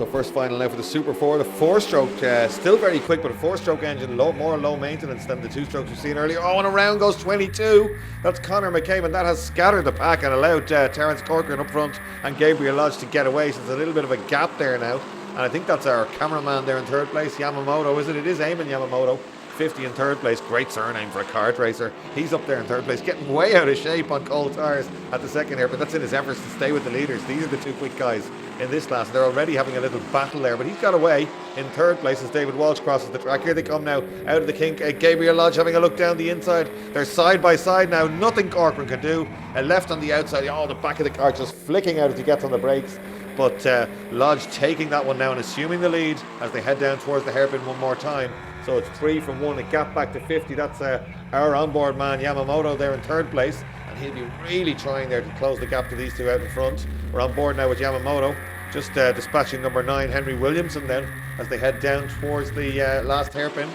So first final now for the Super 4, the 4-stroke, still very quick, but a 4-stroke engine, more low maintenance than the 2-strokes we've seen earlier. Oh, and around goes 22. That's Conor McCabe, and that has scattered the pack and allowed Terence Corcoran up front and Gabriel Lodge to get away. So there's a little bit of a gap there now. And I think that's our cameraman there in third place, Yamamoto, is it? It is Eamon Yamamoto. 50 in third place, great surname for a kart racer. He's up there in third place, getting way out of shape on cold tyres at the second here, but that's in his efforts to stay with the leaders. These are the two quick guys in this class. They're already having a little battle there, but he's got away in third place as David Walsh crosses the track. Here they come now, out of the kink. Gabriel Lodge having a look down the inside. They're side by side now, nothing Corcoran can do. Left on the outside, oh, the back of the car just flicking out as he gets on the brakes. But Lodge taking that one now and assuming the lead as they head down towards the hairpin one more time. So it's 3 from 1, a gap back to 50. That's our onboard man Yamamoto there in third place, and he'll be really trying there to close the gap to these two out in front. We're on board now with Yamamoto, just dispatching number 9 Henry Williamson then as they head down towards the last hairpin.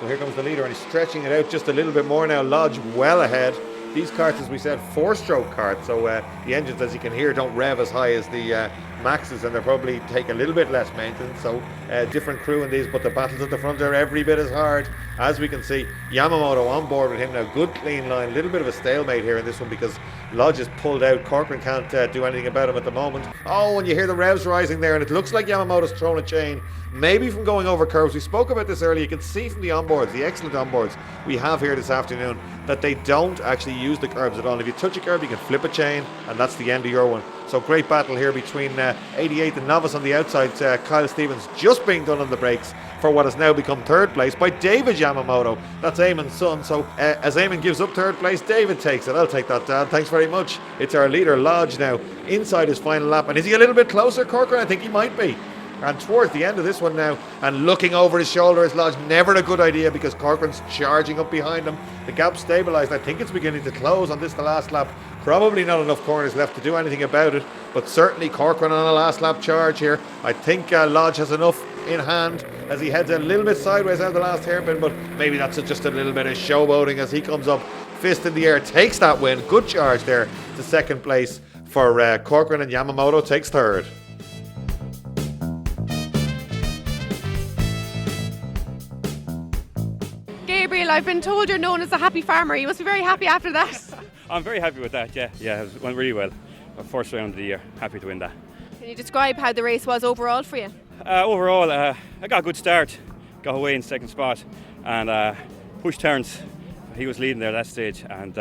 So here comes the leader, and he's stretching it out just a little bit more now. Lodge well ahead. These karts, as we said, 4-stroke karts, so the engines, as you can hear, don't rev as high as the Maxes, and they probably take a little bit less maintenance, so different crew in these, but the battles at the front are every bit as hard. As we can see, Yamamoto on board with him now, good clean line, a little bit of a stalemate here in this one because Lodge is pulled out. Corcoran can't do anything about him at the moment. Oh, and you hear the revs rising there, and it looks like Yamamoto's thrown a chain, maybe from going over curves. We spoke about this earlier. You can see from the onboards, the excellent onboards we have here this afternoon, that they don't actually use the curbs at all. If you touch a curb, you can flip a chain, and that's the end of your one. So great battle here between 88th and novice on the outside, Kyle Stevens just being done on the brakes for what has now become third place by David Yamamoto. That's Eamon's son. So as Eamon gives up third place, David takes it. I'll take that, Dad. Thanks very much. It's our leader, Lodge, now inside his final lap. And is he a little bit closer, Corcoran? I think he might be. And towards the end of this one now, and looking over his shoulder is Lodge. Never a good idea because Corcoran's charging up behind him. The gap stabilised. I think it's beginning to close on this, the last lap. Probably not enough corners left to do anything about it, but certainly Corcoran on a last lap charge here. I think Lodge has enough in hand as he heads a little bit sideways out of the last hairpin, but maybe that's just a little bit of showboating as he comes up, fist in the air, takes that win. Good charge there to second place for Corcoran, and Yamamoto takes third. Gabriel, I've been told you're known as a happy farmer. You must be very happy after that. I'm very happy with that, yeah, it went really well. First round of the year, happy to win that. Can you describe how the race was overall for you? Overall, I got a good start, got away in second spot and pushed Terence. He was leading there at that stage and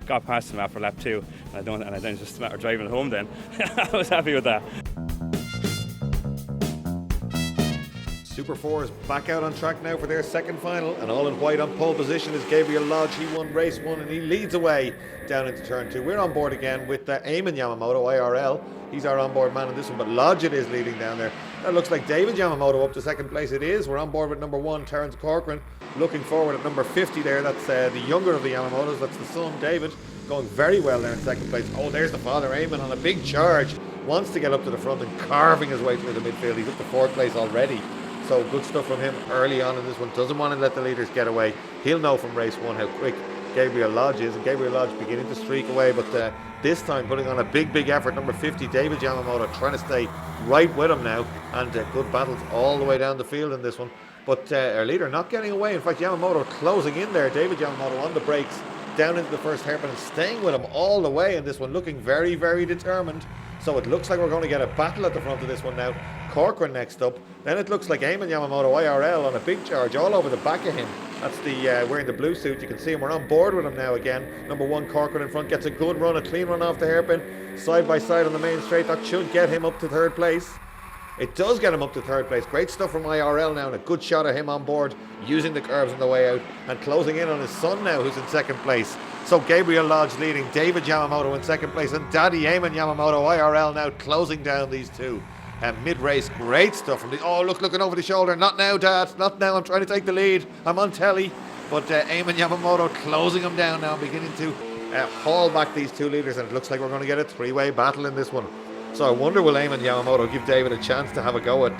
got past him after lap 2 and then just a matter of driving it home then. I was happy with that. Super 4 is back out on track now for their second final, and all in white on pole position is Gabriel Lodge. He won race 1 and he leads away down into turn 2. We're on board again with Eamon Yamamoto, IRL. He's our onboard man in this one, but Lodge it is leading down there. That looks like David Yamamoto up to second place. It is. We're on board with number 1, Terence Corcoran. Looking forward at number 50 there. That's the younger of the Yamamotos. That's the son, David, going very well there in second place. Oh, there's the father, Eamon, on a big charge. Wants to get up to the front and carving his way through the midfield. He's up to fourth place already. So good stuff from him early on in this one. Doesn't want to let the leaders get away. He'll know from race 1 how quick Gabriel Lodge is, and Gabriel Lodge beginning to streak away, but this time putting on a big effort. Number 50, David Yamamoto, trying to stay right with him now, and good battles all the way down the field in this one. But our leader not getting away. In fact, Yamamoto closing in there. David Yamamoto on the brakes down into the first hairpin and staying with him all the way in this one, looking very determined. So it looks like we're going to get a battle at the front of this one now. Corcoran next up. Then it looks like Eamon Yamamoto, IRL, on a big charge all over the back of him. That's the wearing the blue suit. You can see him. We're on board with him now again. Number 1, Corcoran in front, gets a good run, a clean run off the hairpin. Side by side on the main straight. That should get him up to third place. It does get him up to third place. Great stuff from IRL now, and a good shot of him on board, using the curbs on the way out, and closing in on his son now, who's in second place. So Gabriel Lodge leading, David Yamamoto in second place, and Daddy Eamon Yamamoto, IRL, now closing down these two. Mid-race, great stuff from the... Oh, looking over the shoulder. Not now, Dad. Not now. I'm trying to take the lead. I'm on telly. But Eamon Yamamoto closing him down now, beginning to haul back these two leaders, and it looks like we're going to get a three-way battle in this one. So I wonder, will Eamon Yamamoto give David a chance to have a go at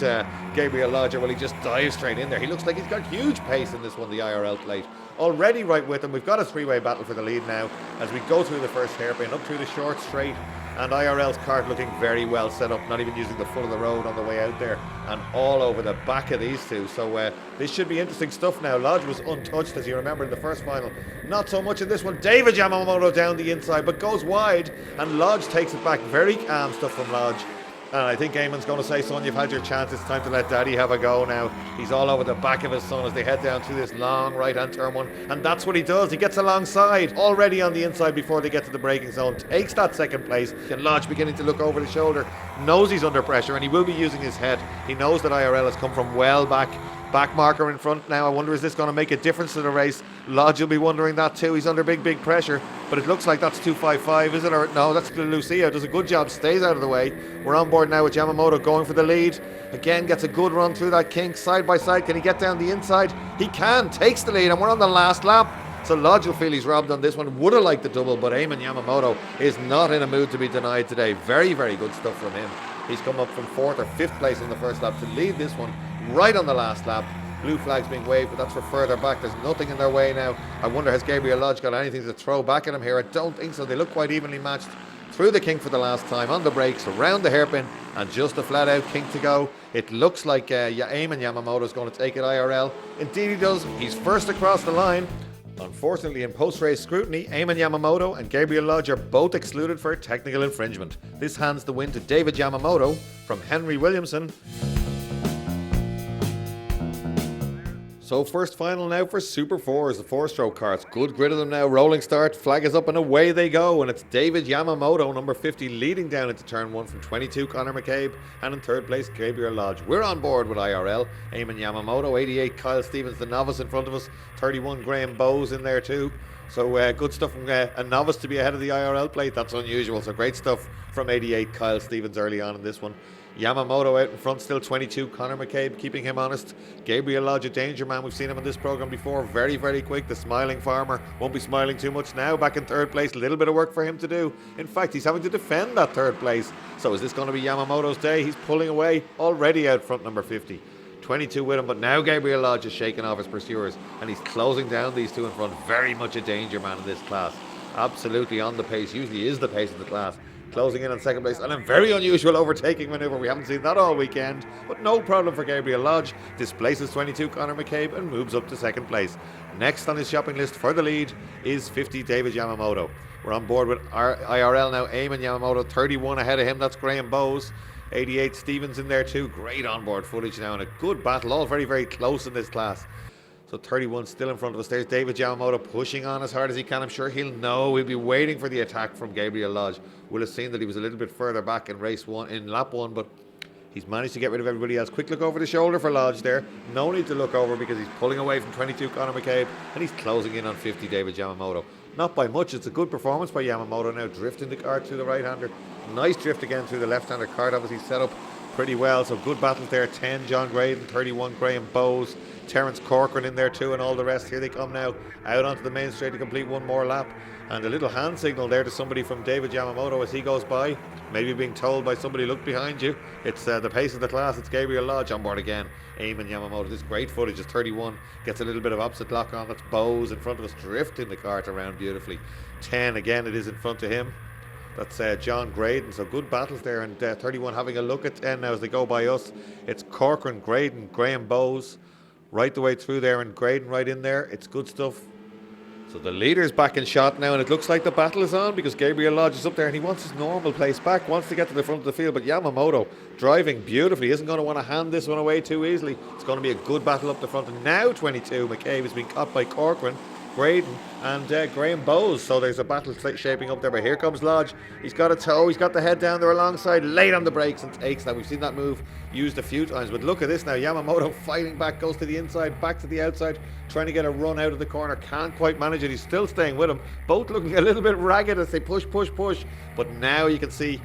Gabriel Lodge, or will he just dive straight in there? He looks like he's got huge pace in this one, the IRL plate. Already right with him. We've got a three-way battle for the lead now as we go through the first hairpin, up through the short straight, And IRL's kart looking very well set up, not even using the full of the road on the way out there, and all over the back of these two. So this should be interesting stuff now. Lodge was untouched, as you remember, in the first final. Not so much in this one. David Yamamoto down the inside, but goes wide, and Lodge takes it back. Very calm stuff from Lodge. And I think Eamon's going to say, son, you've had your chance. It's time to let Daddy have a go now. He's all over the back of his son as they head down through this long right-hand turn one. And that's what he does. He gets alongside, already on the inside before they get to the braking zone. Takes that second place. And Lodge beginning to look over the shoulder. Knows he's under pressure and he will be using his head. He knows that IRL has come from well back. Back marker in front now. I wonder, is this going to make a difference to the race? Lodge will be wondering that too. He's under big pressure, but it looks like that's 255, is it? Or no, that's Lucia. Does a good job, stays out of the way. We're on board now with Yamamoto going for the lead. Again, gets a good run through that kink, side by side. Can he get down the inside? He can, takes the lead, and we're on the last lap. So Lodge will feel he's robbed on this one. Would have liked the double, but Eamon Yamamoto is not in a mood to be denied today. Very good stuff from him. He's come up from 4th or 5th place in the first lap to lead this one right on the last lap. Blue flag's being waved, but that's for further back. There's nothing in their way now. I wonder, has Gabriel Lodge got anything to throw back at him here? I don't think so. They look quite evenly matched. Through the kink for the last time, on the brakes, around the hairpin, and just a flat out kink to go. It looks like Eamon Yamamoto is going to take it IRL. Indeed he does. He's first across the line. Unfortunately, in post-race scrutiny, Eamon Yamamoto and Gabriel Lodge are both excluded for technical infringement. This hands the win to David Yamamoto from Henry Williamson. So first final now for Super 4s, the 4-stroke karts. Good grid of them now, rolling start, flag is up and away they go. And it's David Yamamoto, number 50, leading down into turn 1 from 22, Conor McCabe. And in third place, Gabriel Lodge. We're on board with IRL. Eamon Yamamoto, 88, Kyle Stevens, the novice in front of us. 31, Graham Bowes in there too. So good stuff from a novice to be ahead of the IRL plate. That's unusual. So great stuff from 88, Kyle Stevens early on in this one. Yamamoto out in front, still 22. Conor McCabe keeping him honest. Gabriel Lodge, a danger man. We've seen him on this programme before. Very quick. The smiling farmer won't be smiling too much now. Back in third place. A little bit of work for him to do. In fact, he's having to defend that third place. So is this going to be Yamamoto's day? He's pulling away already out front, number 50. 22 with him, but now Gabriel Lodge is shaking off his pursuers and he's closing down these two in front. Very much a danger man in this class. Absolutely on the pace. Usually is the pace of the class. Closing in on second place, and a very unusual overtaking manoeuvre. We haven't seen that all weekend, but no problem for Gabriel Lodge. Displaces 22 Conor McCabe and moves up to second place. Next on his shopping list for the lead is 50 David Yamamoto. We're on board with IRL now. Eamon Yamamoto, 31 ahead of him. That's Graham Bowes. 88 Stevens in there too. Great onboard footage now and a good battle. All very close in this class. So 31 still in front of us. There's David Yamamoto pushing on as hard as he can. I'm sure he'll know. We'll be waiting for the attack from Gabriel Lodge. We'll have seen that he was a little bit further back in lap 1, but he's managed to get rid of everybody else. Quick look over the shoulder for Lodge there. No need to look over because he's pulling away from 22 Conor McCabe and he's closing in on 50 David Yamamoto. Not by much. It's a good performance by Yamamoto now, drifting the kart through the right-hander. Nice drift again through the left-hander kart. Obviously set up pretty well, so good battles there. 10 John Graydon, 31 Graham Bowes, Terence Corcoran in there too, and all the rest. Here they come now out onto the main straight to complete one more lap, and a little hand signal there to somebody from David Yamamoto as he goes by, maybe being told by somebody, look behind you. It's the pace of the class. It's Gabriel Lodge on board again. Eamon Yamamoto, this great footage is 31, gets a little bit of opposite lock on. That's Bowes in front of us, drifting the kart around beautifully. 10 again, it is in front of him. That's John Graydon, so good battles there. And 31 having a look at 10 now as they go by us. It's Corcoran, Graydon, Graham Bowes right the way through there, and Graydon right in there. It's good stuff. So the leader's back in shot now, and it looks like the battle is on because Gabriel Lodge is up there and he wants his normal place back, wants to get to the front of the field, but Yamamoto driving beautifully, isn't going to want to hand this one away too easily. It's going to be a good battle up the front, and now 22 McCabe is being caught by Corcoran, Graydon and Graham Bowes. So there's a battle shaping up there, but here comes Lodge. He's got a toe, he's got the head down there alongside, late on the brakes and takes that. We've seen that move used a few times, but look at this now. Yamamoto fighting back, goes to the inside, back to the outside, trying to get a run out of the corner, can't quite manage it. He's still staying with him, both looking a little bit ragged as they push, but now you can see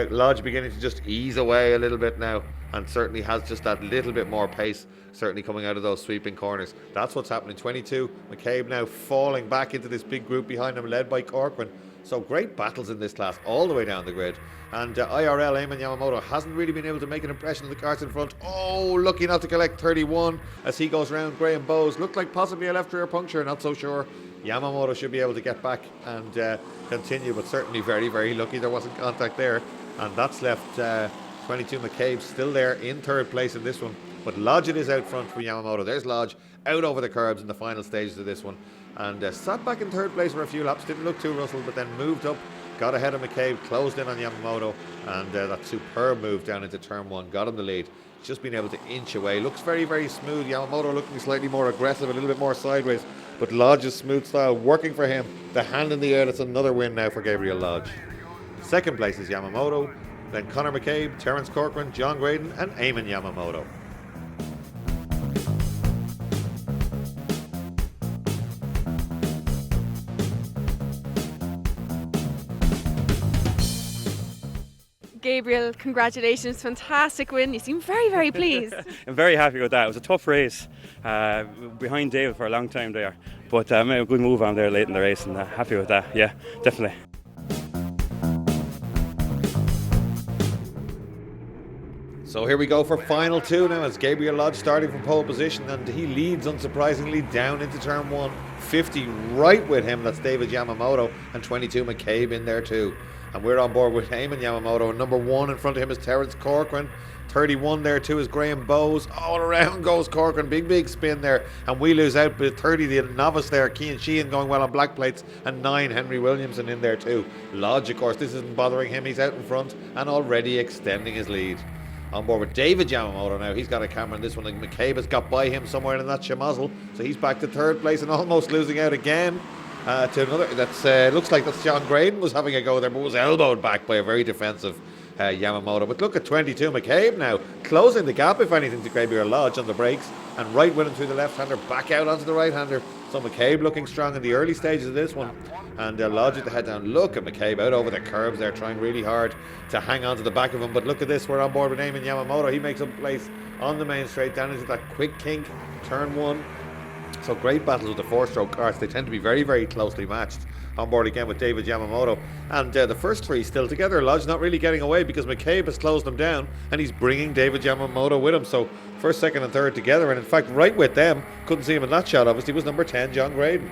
Lodge beginning to just ease away a little bit now, and certainly has just that little bit more pace, certainly coming out of those sweeping corners. That's what's happening. 22 McCabe now falling back into this big group behind him, led by Corcoran. So great battles in this class all the way down the grid. And IRL Eamon Yamamoto hasn't really been able to make an impression on the karts in front. Oh, lucky not to collect 31 as he goes around Graham Bowes. Looked like possibly a left rear puncture, not so sure. Yamamoto should be able to get back and continue, but certainly very, very lucky there wasn't contact there. And that's left 22 McCabe still there in third place in this one. But Lodge it is out front for Yamamoto. There's Lodge out over the curbs in the final stages of this one. And sat back in third place for a few laps. Didn't look too rustled, but then moved up. Got ahead of McCabe, closed in on Yamamoto. And that superb move down into turn one. Got him the lead. Just been able to inch away. Looks very, very smooth. Yamamoto looking slightly more aggressive, a little bit more sideways. But Lodge's smooth style working for him. The hand in the air. That's another win now for Gabriel Lodge. Second place is Yamamoto. Then Conor McCabe, Terence Corcoran, John Graydon and Eamon Yamamoto. Gabriel, congratulations, fantastic win. You seem very, very pleased. I'm very happy with that. It was a tough race, behind David for a long time there, but made a good move on there late in the race, and happy with that. Yeah, definitely. So here we go for final two now, as Gabriel Lodge starting from pole position, and he leads unsurprisingly down into turn one. 50 right with him, that's David Yamamoto, and 22 McCabe in there too. And we're on board with Eamon Yamamoto, and number one in front of him is Terence Corcoran. 31 there too is Graham Bowes. All around goes Corcoran, big spin there, and we lose out. But 30 the novice there, Cian Sheehan going well on black plates, and 9 Henry Williamson in there too. Lodge, of course, this isn't bothering him. He's out in front and already extending his lead. On board with David Yamamoto now. He's got a camera in this one. McCabe has got by him somewhere in that schmozzle, so he's back to third place and almost losing out again. To another, that's looks like that's John Graydon was having a go there, but was elbowed back by a very defensive Yamamoto. But look at 22 McCabe now, closing the gap if anything to Gabriel Lodge on the brakes, and right with him through the left-hander, back out onto the right-hander. So McCabe looking strong in the early stages of this one, and Lodge at the head down. Look at McCabe out over the curbs there, trying really hard to hang on to the back of him. But look at this, we're on board with Eamon Yamamoto. He makes up place on the main straight down into that quick kink, turn one. So great battles with the four-stroke cars. They tend to be very, very closely matched. On board again with David Yamamoto. And the first three still together. Lodge not really getting away because McCabe has closed them down and he's bringing David Yamamoto with him. So first, second and third together. And in fact, right with them, couldn't see him in that shot obviously, was number 10, John Graydon.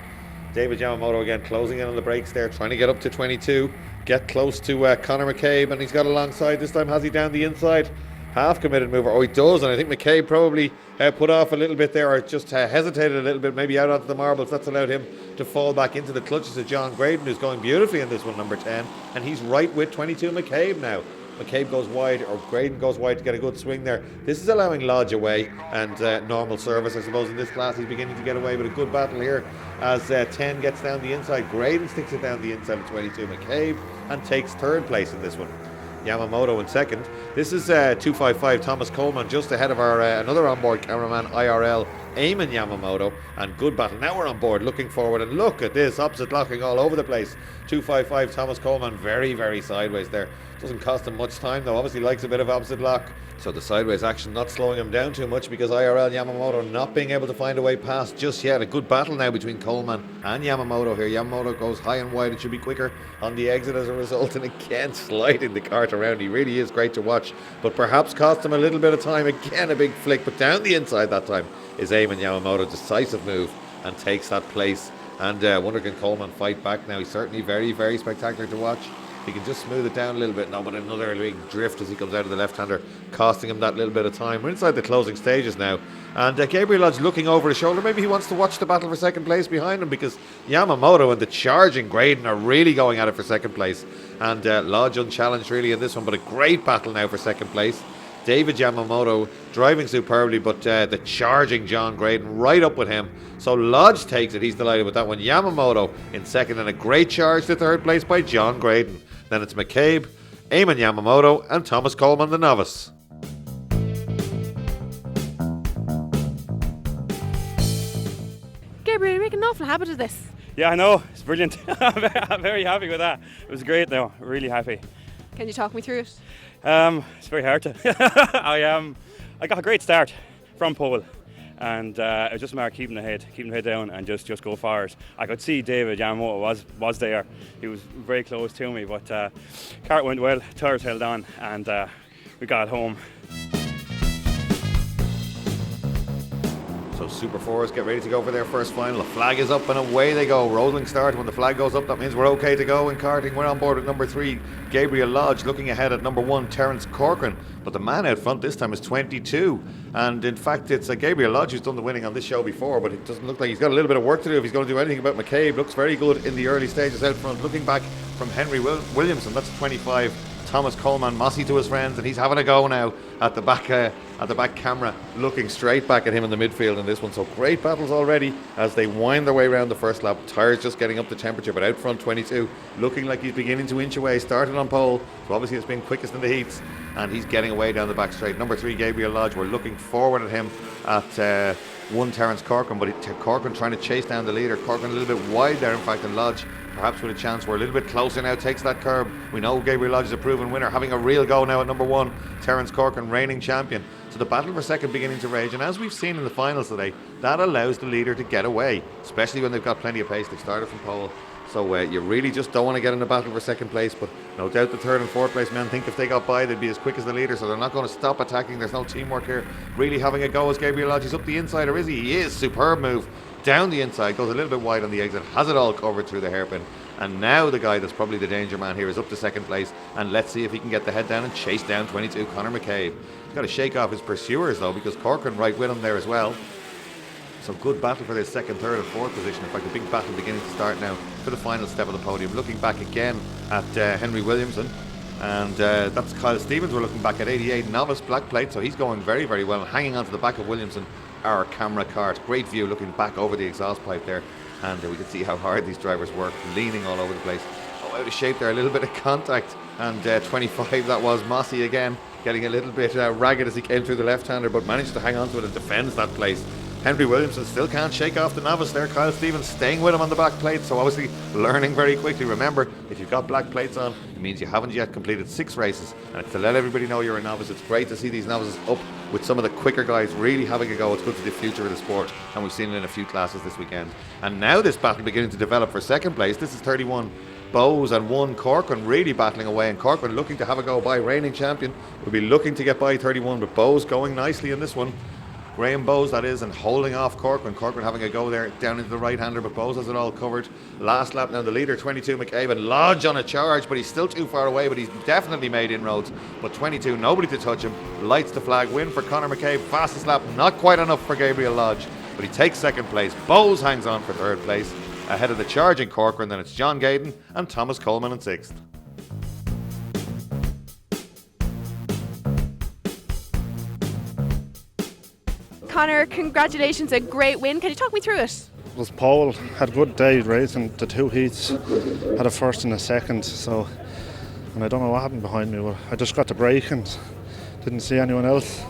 David Yamamoto again closing in on the brakes there, trying to get up to 22. Get close to Conor McCabe, and he's got alongside this time. Has he down the inside? Half committed mover. Oh, he does, and I think McCabe probably put off a little bit there, or just hesitated a little bit, maybe out onto the marbles. That's allowed him to fall back into the clutches of John Graydon, who's going beautifully in this one, number 10, and he's right with 22 McCabe now. McCabe goes wide, or Graydon goes wide to get a good swing there. This is allowing Lodge away, and normal service, I suppose, in this class. He's beginning to get away with a good battle here as 10 gets down the inside. Graydon sticks it down the inside of 22 McCabe and takes third place in this one. Yamamoto in second. This is 255 Thomas Coleman just ahead of our another onboard cameraman IRL Eamon Yamamoto, and good battle. Now we're on board looking forward, and look at this opposite locking all over the place. 255 Thomas Coleman very sideways there. Doesn't cost him much time though, obviously likes a bit of opposite lock, so the sideways action not slowing him down too much because IRL Yamamoto not being able to find a way past just yet. A good battle now between Coleman and Yamamoto here. Yamamoto goes high and wide, it should be quicker on the exit as a result, and again sliding the cart around. He really is great to watch, but perhaps cost him a little bit of time. Again a big flick, but down the inside that time is Eamon Yamamoto. Decisive move and takes that place, and wonder can Coleman fight back now. He's certainly very spectacular to watch. He can just smooth it down a little bit now, but another big drift as he comes out of the left-hander, costing him that little bit of time. We're inside the closing stages now, and Gabriel Lodge looking over his shoulder. Maybe he wants to watch the battle for second place behind him, because Yamamoto and the charging Graydon are really going at it for second place, and Lodge unchallenged really in this one, but a great battle now for second place. David Yamamoto driving superbly, but the charging John Graydon right up with him. So Lodge takes it. He's delighted with that one. Yamamoto in second, and a great charge to third place by John Graydon. Then it's McCabe, Eamon Yamamoto, and Thomas Coleman, the novice. Gabriel, you're making an awful habit of this. Yeah, I know. It's brilliant. I'm very happy with that. It was great though. Really happy. Can you talk me through it? It's very hard to. I got a great start from pole, and it was just a matter of keeping the head down and just go forward. I could see David Yamamoto was there. He was very close to me, but cart went well, tyres held on, and we got home. So Super 4s get ready to go for their first final. The flag is up and away they go. Rolling start. When the flag goes up, that means we're okay to go in karting. We're on board at number 3, Gabriel Lodge, looking ahead at number 1, Terence Corcoran. But the man out front this time is 22. And in fact, it's Gabriel Lodge who's done the winning on this show before, but it doesn't look like he's got a little bit of work to do if he's going to do anything about McCabe. Looks very good in the early stages out front. Looking back from Henry Williamson, that's 25. Thomas Coleman, Mossy to his friends, and he's having a go now at the back camera, looking straight back at him in the midfield in this one. So great battles already as they wind their way around the first lap. Tyres just getting up to temperature, but out front 22, looking like he's beginning to inch away. Started on pole, so obviously it's been quickest in the heats, and he's getting away down the back straight. Number 3, Gabriel Lodge, we're looking forward at him at 1, Terence Corcoran, but Corcoran trying to chase down the leader. Corcoran a little bit wide there, in fact, and Lodge perhaps with a chance. We're a little bit closer now, takes that curb. We know Gabriel Lodge is a proven winner, having a real go now at number 1, Terence Corcoran, reigning champion. So the battle for second beginning to rage, and as we've seen in the finals today, that allows the leader to get away, especially when they've got plenty of pace. They've started from pole, so you really just don't want to get in a battle for second place. But no doubt the third and fourth place men think if they got by, they'd be as quick as the leader, so they're not going to stop attacking. There's no teamwork here. Really having a go as Gabriel Lodge is up the inside, or is he? He is. Superb move down the inside, goes a little bit wide on the exit, has it all covered through the hairpin. And now the guy that's probably the danger man here is up to second place, and let's see if he can get the head down and chase down 22, Conor McCabe. He's got to shake off his pursuers though, because Corcoran right with him there as well. So good battle for this second, third and fourth position. In fact, a big battle beginning to start now for the final step of the podium. Looking back again at Henry Williamson, and that's Kyle Stevens. We're looking back at 88, novice black plate, so he's going very, very well, hanging on to the back of Williamson, our camera cart. Great view looking back over the exhaust pipe there, and we can see how hard these drivers work, leaning all over the place. Oh, out of shape there, a little bit of contact, and 25, that was Mossy again, getting a little bit ragged as he came through the left-hander, but managed to hang on to it and defends that place. Henry Williamson still can't shake off the novice there. Kyle Stevens staying with him on the back plate, so obviously learning very quickly. Remember, if you've got black plates on, it means you haven't yet completed 6 races, and it's to let everybody know you're a novice. It's great to see these novices up with some of the quicker guys really having a go. It's good for the future of the sport, and we've seen it in a few classes this weekend. And now this battle beginning to develop for second place. This is 31 Bowes and 1 Corcoran really battling away, and Corcoran looking to have a go by, reigning champion. Will be looking to get by 31, but Bowes going nicely in this one. Graham Bowes, that is, and holding off Corcoran. Corcoran having a go there down into the right-hander, but Bowes has it all covered. Last lap now, the leader, 22, McCabe, and Lodge on a charge, but he's still too far away, but he's definitely made inroads. But 22, nobody to touch him. Lights the flag, win for Conor McCabe. Fastest lap, not quite enough for Gabriel Lodge, but he takes second place. Bowes hangs on for third place. Ahead of the charging Corcoran, then it's John Gayden and Thomas Coleman in 6th. Conor, congratulations, a great win. Can you talk me through it? Was Paul had a good day racing the 2 heats, had a first and a second, so, and I don't know what happened behind me, but I just got the break and didn't see anyone else.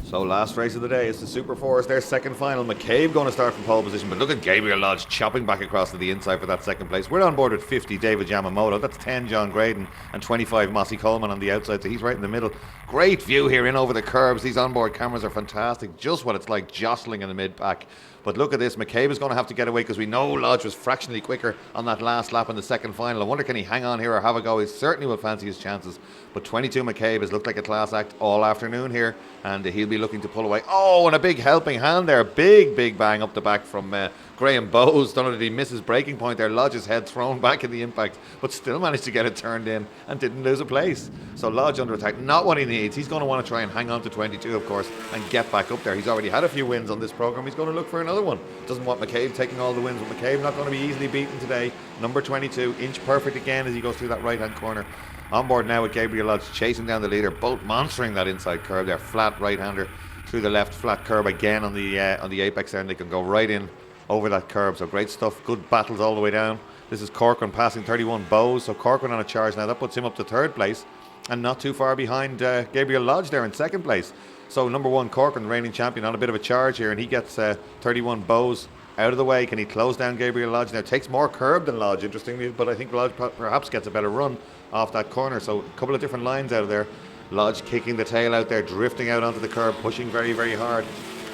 So last race of the day is the Super 4s, their second final. McCabe going to start from pole position, but look at Gabriel Lodge chopping back across to the inside for that second place. We're on board at 50, David Yamamoto. That's 10, John Graydon, and 25, Mossy Coleman on the outside, so he's right in the middle. Great view here in over the curbs. These onboard cameras are fantastic. Just what it's like jostling in the mid-pack. But look at this, McCabe is going to have to get away because we know Lodge was fractionally quicker on that last lap in the second final. I wonder, can he hang on here or have a go? He certainly will fancy his chances. But 22 McCabe has looked like a class act all afternoon here, and he'll be looking to pull away. Oh, and a big helping hand there. Big bang up the back from Graham Bowes. Don't know that he misses breaking point there. Lodge's head thrown back in the impact, but still managed to get it turned in and didn't lose a place. So Lodge under attack, not what he needs. He's going to want to try and hang on to 22, of course, and get back up there. He's already had a few wins on this programme. He's going to look for another one. Doesn't want McCabe taking all the wins, but McCabe not going to be easily beaten today. Number 22, inch perfect again as he goes through that right-hand corner. On board now with Gabriel Lodge chasing down the leader, both monstering that inside curve there. Flat right-hander through the left, flat curb again on the apex there, and they can go right in over that curb. So great stuff, good battles all the way down. This is Corcoran passing 31 Bowes, so Corcoran on a charge now. That puts him up to third place and not too far behind Gabriel Lodge there in second place. So number 1 Corcoran, reigning champion, on a bit of a charge here, and he gets 31 Bowes out of the way. Can he close down Gabriel Lodge? Now takes more curb than Lodge, interestingly, but I think Lodge perhaps gets a better run off that corner. So a couple of different lines out of there. Lodge kicking the tail out there, drifting out onto the curb, pushing very, very hard.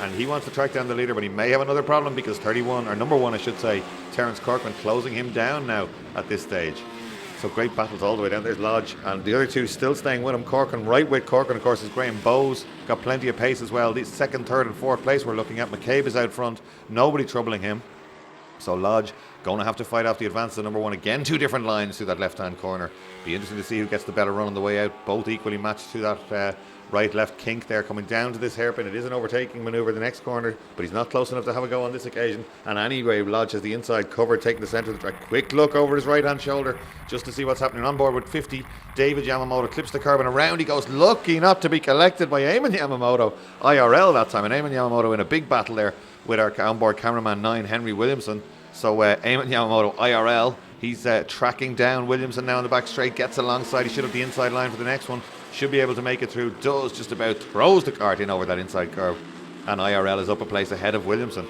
And he wants to track down the leader, but he may have another problem because 31, or number 1 I should say, Terence Corcoran closing him down now at this stage. So So great battles all the way down. There's Lodge, and the other two still staying with him. Corcoran right with Corcoran, of course, is Graham Bowes. Got plenty of pace as well. The second, third and fourth place we're looking at. McCabe is out front. Nobody troubling him. So Lodge going to have to fight off the advance to number one. Again, two different lines through that left-hand corner. Be interesting to see who gets the better run on the way out. Both equally matched to that right-left kink there, coming down to this hairpin. It is an overtaking manoeuvre the next corner, but he's not close enough to have a go on this occasion. And anyway, Lodge has the inside cover, taking the centre of the track. Quick look over his right-hand shoulder just to see what's happening. On board with 50, David Yamamoto clips the curb and around he goes, lucky not to be collected by Eamon Yamamoto. IRL that time, and Eamon Yamamoto in a big battle there with our onboard cameraman 9, Henry Williamson. So Eamon Yamamoto, IRL, he's tracking down Williamson now in the back straight, gets alongside. He should have the inside line for the next one. Should be able to make it through. Does just about, throws the kart in over that inside curve. And IRL is up a place ahead of Williamson.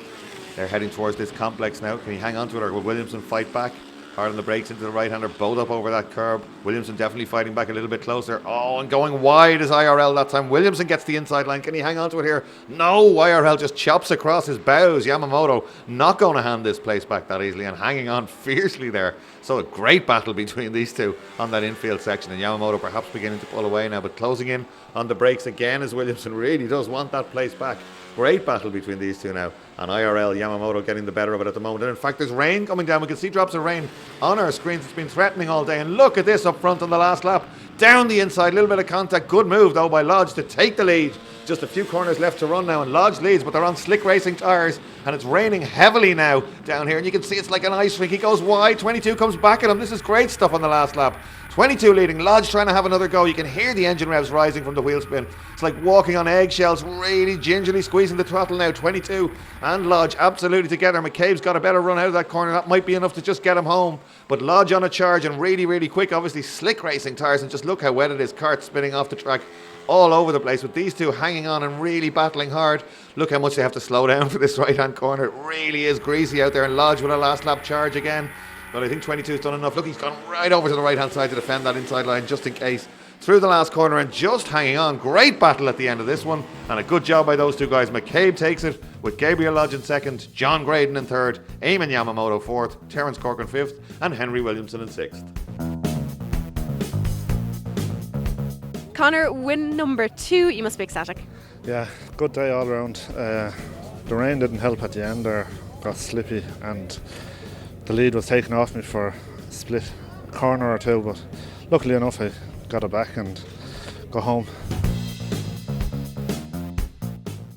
They're heading towards this complex now. Can he hang on to it, or will Williamson fight back? Hard on the brakes into the right-hander, both up over that curb. Williamson definitely fighting back a little bit closer. Oh, and going wide is IRL that time. Williamson gets the inside line. Can he hang on to it here? No, IRL just chops across his bows. Yamamoto not going to hand this place back that easily and hanging on fiercely there. So a great battle between these two on that infield section, and Yamamoto perhaps beginning to pull away now, but closing in on the brakes again as Williamson really does want that place back. Great battle between these two now, and IRL, Yamamoto getting the better of it at the moment. And in fact, there's rain coming down. We can see drops of rain on our screens. It's been threatening all day, and look at this up front on the last lap. Down the inside, a little bit of contact. Good move though by Lodge to take the lead. Just a few corners left to run now, and Lodge leads, but they're on slick racing tyres, and it's raining heavily now down here, and you can see it's like an ice rink. He goes wide, 22 comes back at him. This is great stuff on the last lap. 22 leading, Lodge trying to have another go. You can hear the engine revs rising from the wheel spin. It's like walking on eggshells, really gingerly squeezing the throttle now. 22 and Lodge absolutely together. McCabe's got a better run out of that corner. That might be enough to just get him home. But Lodge on a charge and really, really quick. Obviously slick racing tyres, and just look how wet it is. Kart spinning off the track all over the place with these two hanging on and really battling hard. Look how much they have to slow down for this right-hand corner. It really is greasy out there, and Lodge with a last lap charge again. But I think 22's done enough. Look, he's gone right over to the right-hand side to defend that inside line just in case. Through the last corner and just hanging on. Great battle at the end of this one, and a good job by those two guys. McCabe takes it with Gabriel Lodge in second, John Graydon in third, Eamon Yamamoto fourth, Terence Corcoran fifth, and Henry Williamson in sixth. Connor, win number 2. You must be ecstatic. Yeah, good day all round. The rain didn't help at the end there, got slippy, and the lead was taken off me for a split corner or two, but luckily enough I got it back and got home.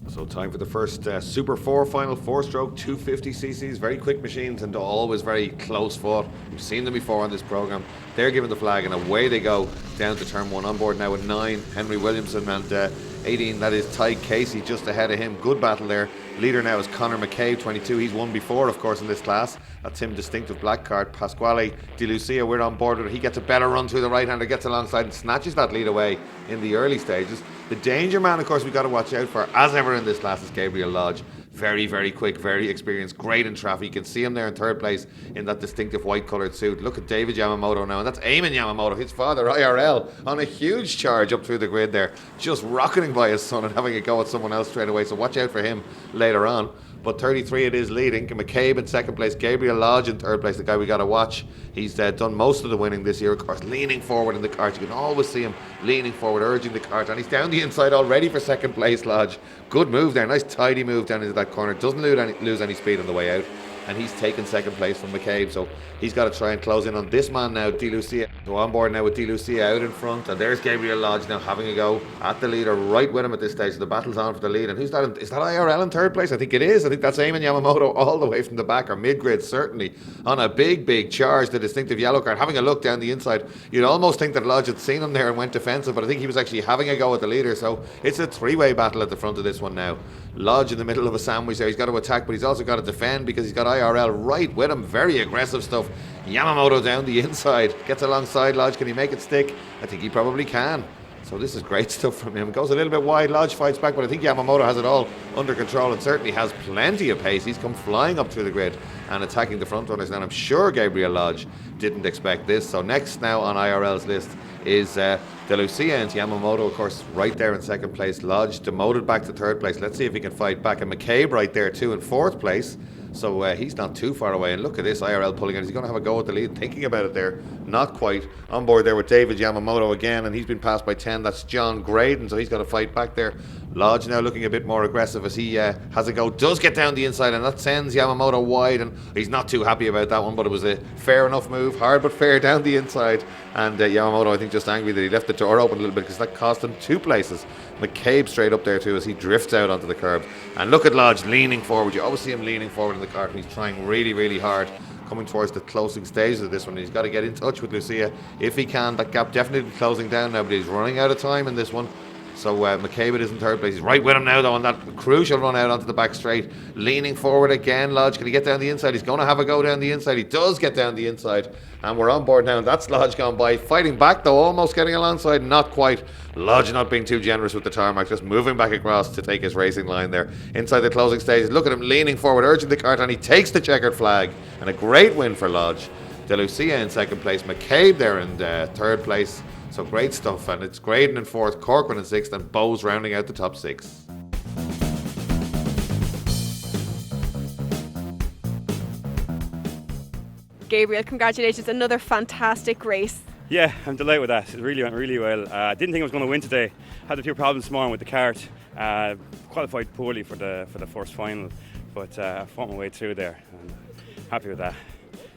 So time for the first Super 4 final 4-stroke 250cc's. Very quick machines and always very close fought. We've seen them before on this programme. They're given the flag and away they go down to turn 1. On board now with 9, Henry Williamson, and 18, that is Ty Casey just ahead of him. Good battle there. Leader now is Conor McCabe, 22. He's won before, of course, in this class. That's him, distinctive black card. Pasquale Di Lucia, we're on board with it. He gets a better run through the right-hander, gets alongside and snatches that lead away in the early stages. The danger man, of course, we've got to watch out for, as ever in this class, is Gabriel Lodge. Very, very quick, very experienced, great in traffic. You can see him there in third place in that distinctive white-coloured suit. Look at David Yamamoto now, and that's Eamon Yamamoto, his father, IRL, on a huge charge up through the grid there, just rocketing by his son and having a go at someone else straight away. So watch out for him later on. But 33 it is leading. McCabe in second place, Gabriel Lodge in third place, the guy we got to watch. He's done most of the winning this year, of course, leaning forward in the kart. You can always see him leaning forward, urging the kart, and he's down the inside already for second place, Lodge. Good move there, nice tidy move down into that corner. Doesn't lose any speed on the way out, and he's taken second place from McCabe, so he's got to try and close in on this man now, Di Lucia. So on board now with Di Lucia out in front, and there's Gabriel Lodge now having a go at the leader, right with him at this stage. So the battle's on for the lead, and who's that? Is that IRL in third place? I think it is. I think that's Eamon Yamamoto all the way from the back, or mid-grid certainly, on a big charge, the distinctive yellow card. Having a look down the inside, you'd almost think that Lodge had seen him there and went defensive, but I think he was actually having a go at the leader. So it's a three-way battle at the front of this one now. Lodge in the middle of a sandwich there. He's got to attack, but he's also got to defend because he's got IRL right with him. Very aggressive stuff. Yamamoto down the inside, gets alongside Lodge. Can he make it stick? I think he probably can. So this is great stuff from him. Goes a little bit wide, Lodge fights back, but I think Yamamoto has it all under control and certainly has plenty of pace. He's come flying up through the grid and attacking the front runners, and I'm sure Gabriel Lodge didn't expect this. So next now on IRL's list is De Lucia, and Yamamoto, of course, right there in second place. Lodge demoted back to third place. Let's see if he can fight back. And McCabe right there too in fourth place. So he's not too far away. And look at this, IRL pulling in. He's going to have a go at the lead, thinking about it there. Not quite. On board there with David Yamamoto again, and he's been passed by 10. That's John Graydon, so he's got to fight back there. Lodge now looking a bit more aggressive as he has a go. Does get down the inside, and that sends Yamamoto wide, and he's not too happy about that one, but it was a fair enough move. Hard but fair down the inside. And Yamamoto, I think, just angry that he left the door open a little bit because that cost him 2 places. McCabe straight up there too as he drifts out onto the curb. And look at Lodge leaning forward. You always see him leaning forward in the kart, and he's trying really, really hard coming towards the closing stages of this one. He's got to get in touch with Lucia if he can. That gap definitely closing down now, but he's running out of time in this one. So McCabe is in third place. He's right with him now though on that crucial run out onto the back straight. Leaning forward again, Lodge. Can he get down the inside? He's going to have a go down the inside. He does get down the inside. And we're on board now. That's Lodge gone by. Fighting back though, almost getting alongside. Not quite. Lodge not being too generous with the tarmac. Just moving back across to take his racing line there. Inside the closing stages. Look at him leaning forward, urging the kart, and he takes the checkered flag. And a great win for Lodge. De Lucia in second place. McCabe there in third place. So great stuff, and it's Graydon in fourth, Corcoran in sixth, and Bowes rounding out the top 6. Gabriel, congratulations, another fantastic race. Yeah, I'm delighted with that. It really went really well. I didn't think I was going to win today. Had a few problems this morning with the kart. Qualified poorly for the first final, but I fought my way through there. And happy with that.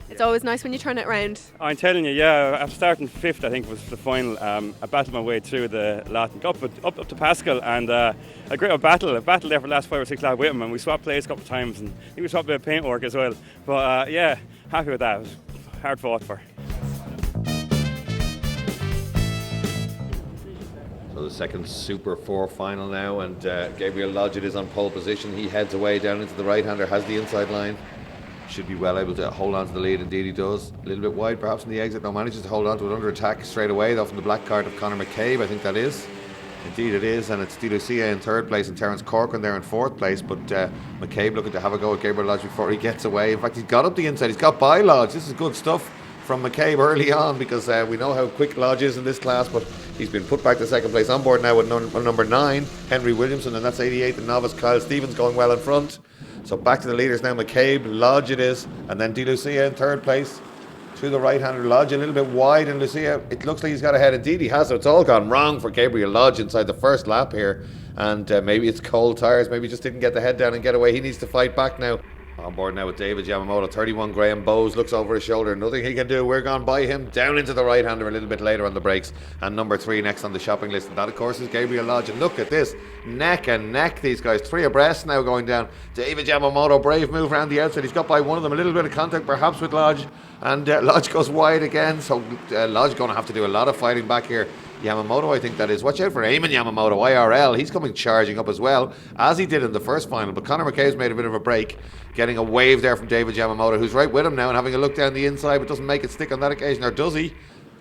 It's always nice when you turn it round. I'm telling you, yeah, after starting 5th, I think was the final, I battled my way through the lot and got up to Pascal, and a great battle there for the last 5 or 6 laps with him, and we swapped plays a couple of times, and I think we swapped a bit of paintwork as well. But yeah, happy with that. It was hard fought for. So the second Super 4 final now, and Gabriel Lodge is on pole position. He heads away down into the right-hander, has the inside line. Should be well able to hold on to the lead. Indeed he does. A little bit wide perhaps in the exit. No, manages to hold on to it under attack straight away though from the black cart of Conor McCabe. I think that is. Indeed it is, and it's De Lucia in third place and Terence Corcoran there in fourth place, but McCabe looking to have a go at Gabriel Lodge before he gets away. In fact, he's got up the inside. He's got by Lodge. This is good stuff from McCabe early on, because we know how quick Lodge is in this class, but he's been put back to second place. On board now with number 9, Henry Williamson, and that's 88th, the novice Kyle Stevens going well in front. So back to the leaders now, McCabe, Lodge it is, and then De Lucia in third place. To the right-hander, Lodge a little bit wide, and Lucia, it looks like he's got ahead. Indeed he has, so it's all gone wrong for Gabriel Lodge inside the first lap here. And maybe it's cold tyres, maybe he just didn't get the head down and get away. He needs to fight back now. On board now with David Yamamoto, 31 Graham Bowes looks over his shoulder, nothing he can do. We're gone by him, down into the right-hander a little bit later on the brakes, and number 3 next on the shopping list, and that of course is Gabriel Lodge. And look at this, neck and neck, these guys, 3 abreast now going down. David Yamamoto, brave move around the outside, he's got by one of them, a little bit of contact perhaps with Lodge, and Lodge goes wide again, so Lodge going to have to do a lot of fighting back here. Yamamoto, I think that is. Watch out for Eamon Yamamoto, IRL. He's coming charging up as well, as he did in the first final. But Conor McCabe's made a bit of a break, getting a wave there from David Yamamoto, who's right with him now and having a look down the inside, but doesn't make it stick on that occasion, or does he?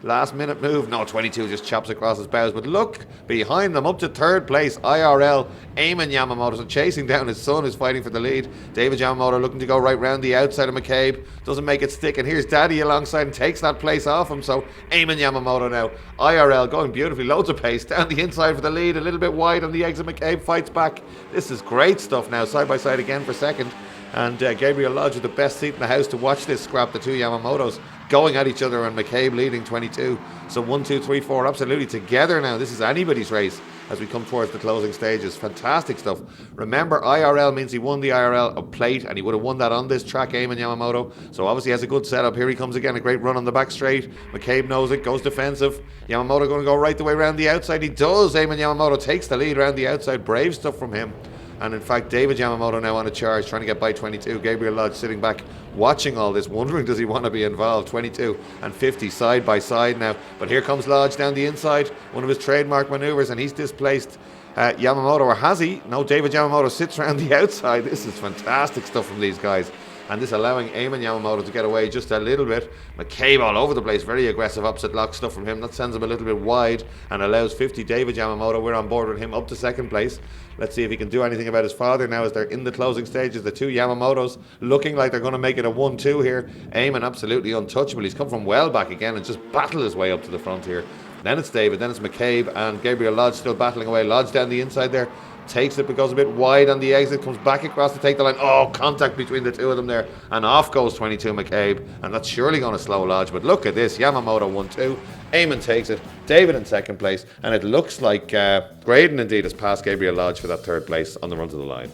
Last minute move. No, 22 just chops across his bows. But look behind them, up to third place, IRL, Eamon Yamamoto. So chasing down his son, who's fighting for the lead. David Yamamoto looking to go right round the outside of McCabe. Doesn't make it stick. And here's Daddy alongside and takes that place off him. So Eamon Yamamoto now. IRL going beautifully. Loads of pace. Down the inside for the lead. A little bit wide on the exit. McCabe fights back. This is great stuff now. Side by side again for second. And Gabriel Lodge with the best seat in the house to watch this scrap. The two Yamamotos going at each other, and McCabe leading 22. So 1, 2, 3, 4 absolutely together now. This is anybody's race as we come towards the closing stages. Fantastic stuff. Remember, IRL means he won the IRL plate, and he would have won that on this track, Eamon Yamamoto. So obviously has a good setup. Here he comes again, a great run on the back straight. McCabe knows it, goes defensive. Yamamoto going to go right the way around the outside. He does. Eamon Yamamoto takes the lead around the outside. Brave stuff from him. And in fact, David Yamamoto now on a charge, trying to get by 22. Gabriel Lodge sitting back, watching all this, wondering does he want to be involved. 22 and 50 side by side now. But here comes Lodge down the inside, one of his trademark manoeuvres, and he's displaced Yamamoto, or has he? No, David Yamamoto sits around the outside. This is fantastic stuff from these guys. And this allowing Eamon Yamamoto to get away just a little bit. McCabe all over the place, very aggressive opposite lock stuff from him. That sends him a little bit wide and allows 50 David Yamamoto. We're on board with him up to second place. Let's see if he can do anything about his father now as they're in the closing stages. The two Yamamotos looking like they're going to make it a 1-2 here. Eamon absolutely untouchable. He's come from well back again and just battled his way up to the front here. Then it's David, then it's McCabe, and Gabriel Lodge still battling away. Lodge down the inside there. takes it but goes a bit wide on the exit, comes back across to take the line. Oh, contact between the two of them there, and off goes 22 McCabe, and that's surely going to slow Lodge. But look at this, Yamamoto 1-2, Eamon takes it, David in second place, and it looks like Graydon indeed has passed Gabriel Lodge for that third place on the run to the line.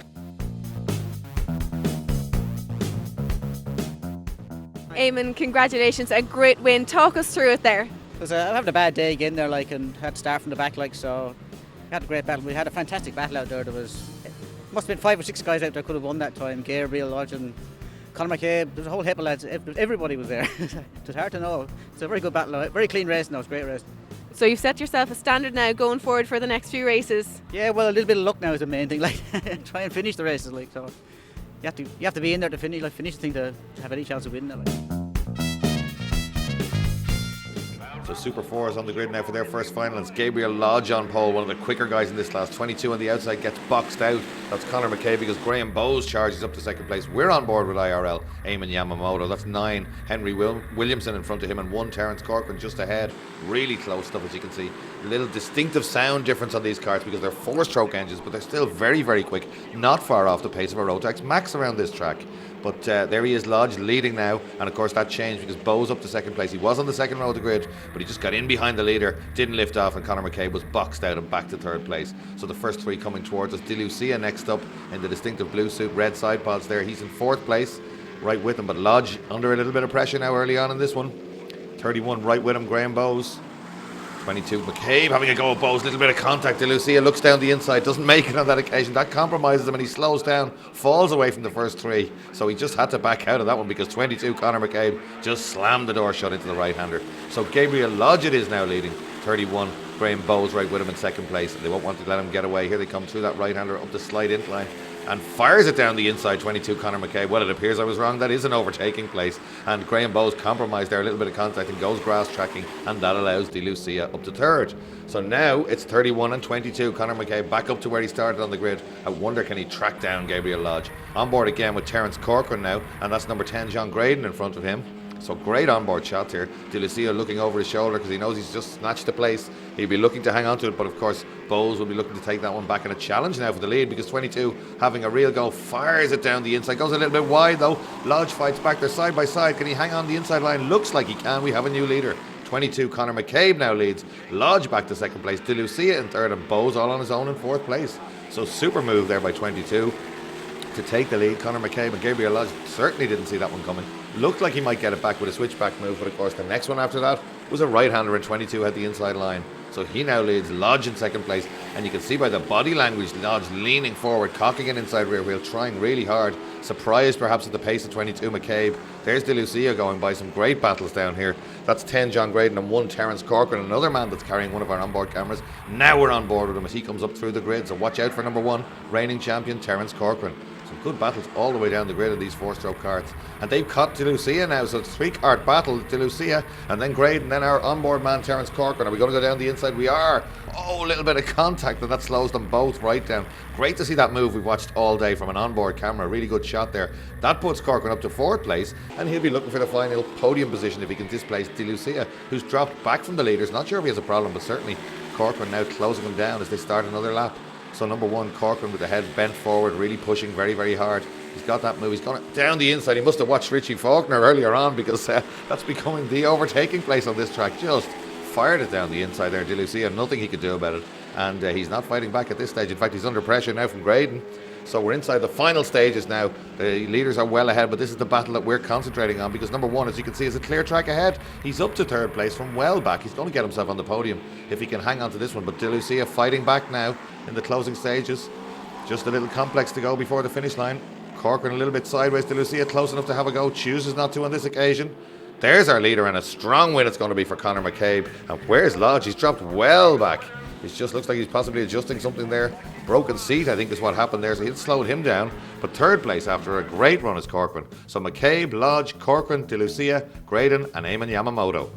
Eamon, congratulations, a great win. Talk us through it there. I'm having a bad day again there, and had to start from the back, so we had a great battle. We had a fantastic battle out there. Must have been 5 or 6 guys out there could have won that time. Gabriel Lodge and Conor McCabe. There's a whole heap of lads. Everybody was there. It's hard to know. It's a very good battle. Very clean race now. It's a great race. So you've set yourself a standard now going forward for the next few races. Yeah, well, a little bit of luck now is the main thing. Try and finish the races, so. You have to be in there to finish the thing to have any chance of winning it. So Super 4 is on the grid now for their first final. It's Gabriel Lodge on pole, one of the quicker guys in this class. 22 on the outside, gets boxed out. That's Conor McCabe because Graham Bowes charges up to second place. We're on board with IRL, Eamon Yamamoto. That's 9 Henry Williamson in front of him and 1 Terence Corcoran just ahead. Really close stuff, as you can see. A little distinctive sound difference on these karts because they're 4-stroke engines, but they're still very, very quick. Not far off the pace of a Rotax Max around this track. But there he is, Lodge leading now, and of course that changed because Bowes up to second place. He was on the second row of the grid, but he just got in behind the leader, didn't lift off, and Conor McCabe was boxed out and back to third place. So the first 3 coming towards us. De Lucia next up in the distinctive blue suit, red side pods there. He's in 4th place, right with him, but Lodge under a little bit of pressure now early on in this one. 31 right with him, Graham Bowes. 22 McCabe having a go at Bowes, little bit of contact. De Lucia looks down the inside, doesn't make it on that occasion. That compromises him and he slows down, falls away from the first 3. So he just had to back out of that one because 22 Conor McCabe just slammed the door shut into the right-hander. So Gabriel Lodge it is now leading. 31 Graham Bowes right with him in second place, and they won't want to let him get away. Here they come through that right-hander up the slight incline and fires it down the inside. 22 Conor McCabe. Well, it appears I was wrong. That is an overtaking place, and Graham Bowes compromised there, a little bit of contact, and goes grass tracking, and that allows De Lucia up to 3rd. So now it's 31 and 22 Conor McCabe back up to where he started on the grid. I wonder, can he track down Gabriel Lodge? On board again with Terence Corcoran now, and that's number 10 John Graydon in front of him. So great onboard shots here. De Lucia looking over his shoulder because he knows he's just snatched a place. He'll be looking to hang on to it, but of course Bowes will be looking to take that one back in a challenge now for the lead because 22 having a real go, fires it down the inside, goes a little bit wide though. Lodge fights back, they're side by side. Can he hang on the inside line? Looks like he can. We have a new leader. 22 Conor McCabe now leads. Lodge back to second place. De Lucia in 3rd and Bowes all on his own in 4th place. So super move there by 22 to take the lead. Conor McCabe and Gabriel Lodge certainly didn't see that one coming. Looked like he might get it back with a switchback move, but of course the next one after that was a right-hander, and 22 had the inside line. So he now leads. Lodge in second place, and you can see by the body language Lodge leaning forward, cocking an inside rear wheel, trying really hard, surprised perhaps at the pace of 22 McCabe. There's De Lucia going by, some great battles down here. That's 10 John Graydon and 1 Terence Corcoran, another man that's carrying one of our onboard cameras. Now we're on board with him as he comes up through the grid, so watch out for number 1 reigning champion Terence Corcoran. Some good battles all the way down the grid of these 4-stroke karts, and they've caught De Lucia now, so it's 3-kart battle. De Lucia and then Graydon, then our onboard man Terence Corcoran. Are we going to go down the inside? We are. Oh, a little bit of contact, and that slows them both right down. Great to see that move we've watched all day from an onboard camera. Really good shot there. That puts Corcoran up to 4th place, and he'll be looking for the final podium position if he can displace De Lucia, who's dropped back from the leaders. Not sure if he has a problem, but certainly Corcoran now closing him down as they start another lap. So number 1 Corcoran with the head bent forward, really pushing very, very hard. He's got that move. He's gone down the inside. He must have watched Richie Faulkner earlier on because that's becoming the overtaking place on this track. Just fired it down the inside there. De Lucia, nothing he could do about it. And he's not fighting back at this stage. In fact, he's under pressure now from Graydon. So we're inside the final stages now. The leaders are well ahead, but this is the battle that we're concentrating on because number 1, as you can see, is a clear track ahead. He's up to 3rd place from well back. He's going to get himself on the podium if he can hang on to this one. But De Lucia fighting back now in the closing stages. Just a little complex to go before the finish line. Corcoran a little bit sideways. De Lucia close enough to have a go. Chooses not to on this occasion. There's our leader, and a strong win it's going to be for Conor McCabe. And where's Lodge? He's dropped well back. It just looks like he's possibly adjusting something there. Broken seat, I think, is what happened there. So it slowed him down. But 3rd place after a great run is Corcoran. So McCabe, Lodge, Corcoran, De Lucia, Graydon, and Eamon Yamamoto.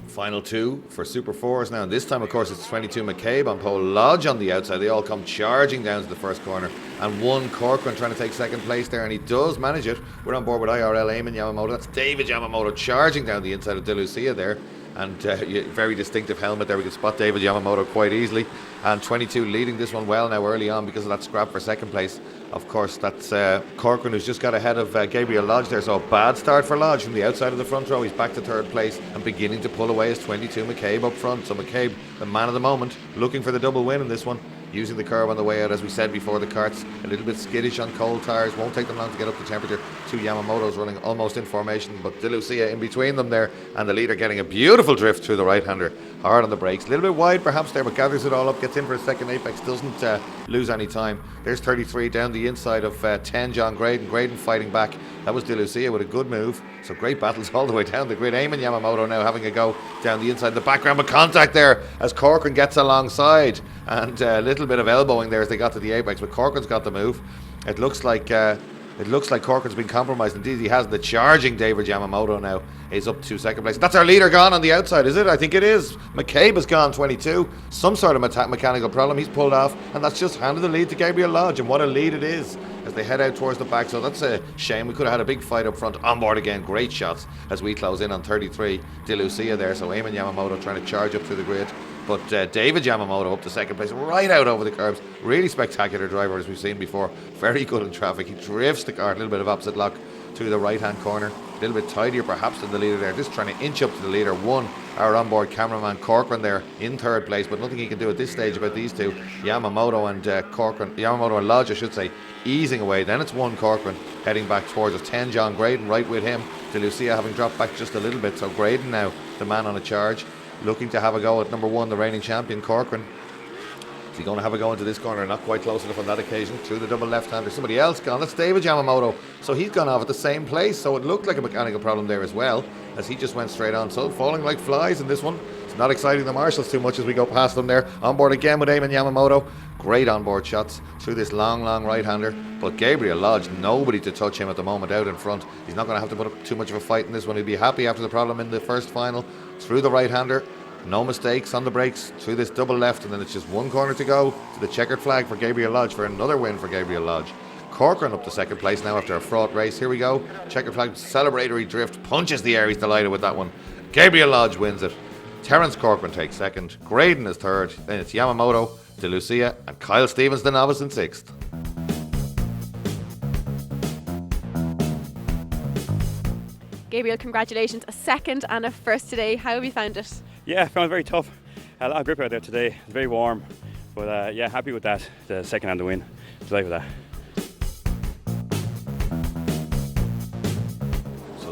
Final 2 for Super 4s now, and this time of course it's 22 McCabe on pole, Lodge on the outside. They all come charging down to the first corner, and 1 Corcoran trying to take second place there, and he does manage it. We're on board with IRL Eamon Yamamoto. That's David Yamamoto charging down the inside of De Lucia there, and very distinctive helmet there. We can spot David Yamamoto quite easily, and 22 leading this one well now early on because of that scrap for second place. Of course, that's Corcoran, who's just got ahead of Gabriel Lodge there, so a bad start for Lodge from the outside of the front row. He's back to third place and beginning to pull away as 22 McCabe up front. So McCabe, the man of the moment, looking for the double win in this one, using the curb on the way out. As we said before, the kart's a little bit skittish on cold tyres, won't take them long to get up to temperature. 2 Yamamotos running almost in formation, but De Lucia in between them there, and the leader getting a beautiful drift through the right-hander, hard on the brakes, a little bit wide perhaps there, but gathers it all up, gets in for a second apex, doesn't lose any time. There's 33 down the inside of 10 John Graydon fighting back. That was De Lucia with a good move. So great battles all the way down the grid. Eamon Yamamoto now having a go down the inside, the background, but contact there as Corcoran gets alongside, and a little bit of elbowing there as they got to the apex, but Corcoran's got the move. It looks like Corcoran's been compromised. Indeed, he has. The charging David Yamamoto now is up to second place. That's our leader gone on the outside, is it? I think it is. McCabe has gone 22. Some sort of mechanical problem. He's pulled off, and that's just handed the lead to Gabriel Lodge, and what a lead it is as they head out towards the back. So that's a shame. We could have had a big fight up front. On board again. Great shots as we close in on 33. De Lucia there. So Eamon Yamamoto trying to charge up through the grid. But David Yamamoto up to second place, right out over the curbs. Really spectacular driver, as we've seen before. Very good in traffic. He drifts the car, a little bit of opposite lock to the right-hand corner. A little bit tidier perhaps than the leader there. Just trying to inch up to the leader. Our onboard cameraman Corcoran there in third place, but nothing he can do at this stage about these two. Yamamoto and Lodge, I should say, easing away. Then it's 1 Corcoran heading back towards us. 10 John Graydon right with him. De Lucia having dropped back just a little bit. So Graydon now, the man on a charge, looking to have a go at number 1, the reigning champion, Corcoran. Is he going to have a go into this corner? Not quite close enough on that occasion. Through the double left-hander. Somebody else gone. That's David Yamamoto. So he's gone off at the same place. So it looked like a mechanical problem there as well, as he just went straight on. So falling like flies in this one. It's not exciting the marshals too much as we go past them there. On board again with Eamon Yamamoto. Great onboard shots through this long right-hander. But Gabriel Lodge, nobody to touch him at the moment out in front. He's not going to have to put up too much of a fight in this one. He'll be happy after the problem in the first final. Through the right-hander. No mistakes on the brakes through this double left, and then it's just 1 corner to go to the checkered flag for Gabriel Lodge for another win for Gabriel Lodge. Corcoran up to second place now after a fraught race. Here we go. Checkered flag, celebratory drift, punches the air. He's delighted with that one. Gabriel Lodge wins it. Terence Corcoran takes second. Graydon is third. Then it's Yamamoto, De Lucia, and Kyle Stevens, the novice, in sixth. Gabriel, congratulations. A second and a first today. How have you found it? Yeah, I found it very tough. A lot of grip out there today. It's very warm, but yeah, happy with that. The second and the win. Delighted with that.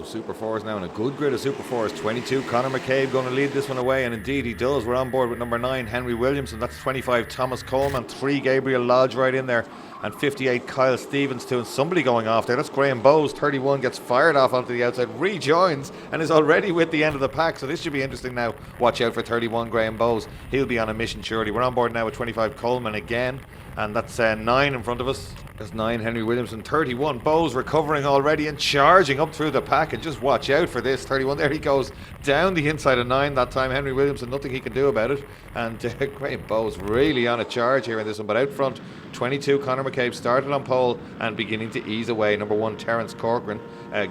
Super 4s now in a good grid of Super 4s. 22, Conor McCabe going to lead this one away, and indeed he does. We're on board with number 9, Henry Williamson. That's 25, Thomas Coleman. 3, Gabriel Lodge right in there. And 58, Kyle Stevens too. And somebody going off there. That's Graham Bowes. 31 gets fired off onto the outside, rejoins, and is already with the end of the pack. So this should be interesting now. Watch out for 31, Graham Bowes. He'll be on a mission surely. We're on board now with 25, Coleman again. And that's 9 in front of us. There's 9, Henry Williamson. 31, Bowes recovering already and charging up through the pack. And just watch out for this. 31, there he goes down the inside of 9 that time. Henry Williamson, nothing he can do about it. And Graham Bowes really on a charge here in this one. But out front, 22, Conor McCabe started on pole and beginning to ease away. Number 1, Terence Corcoran.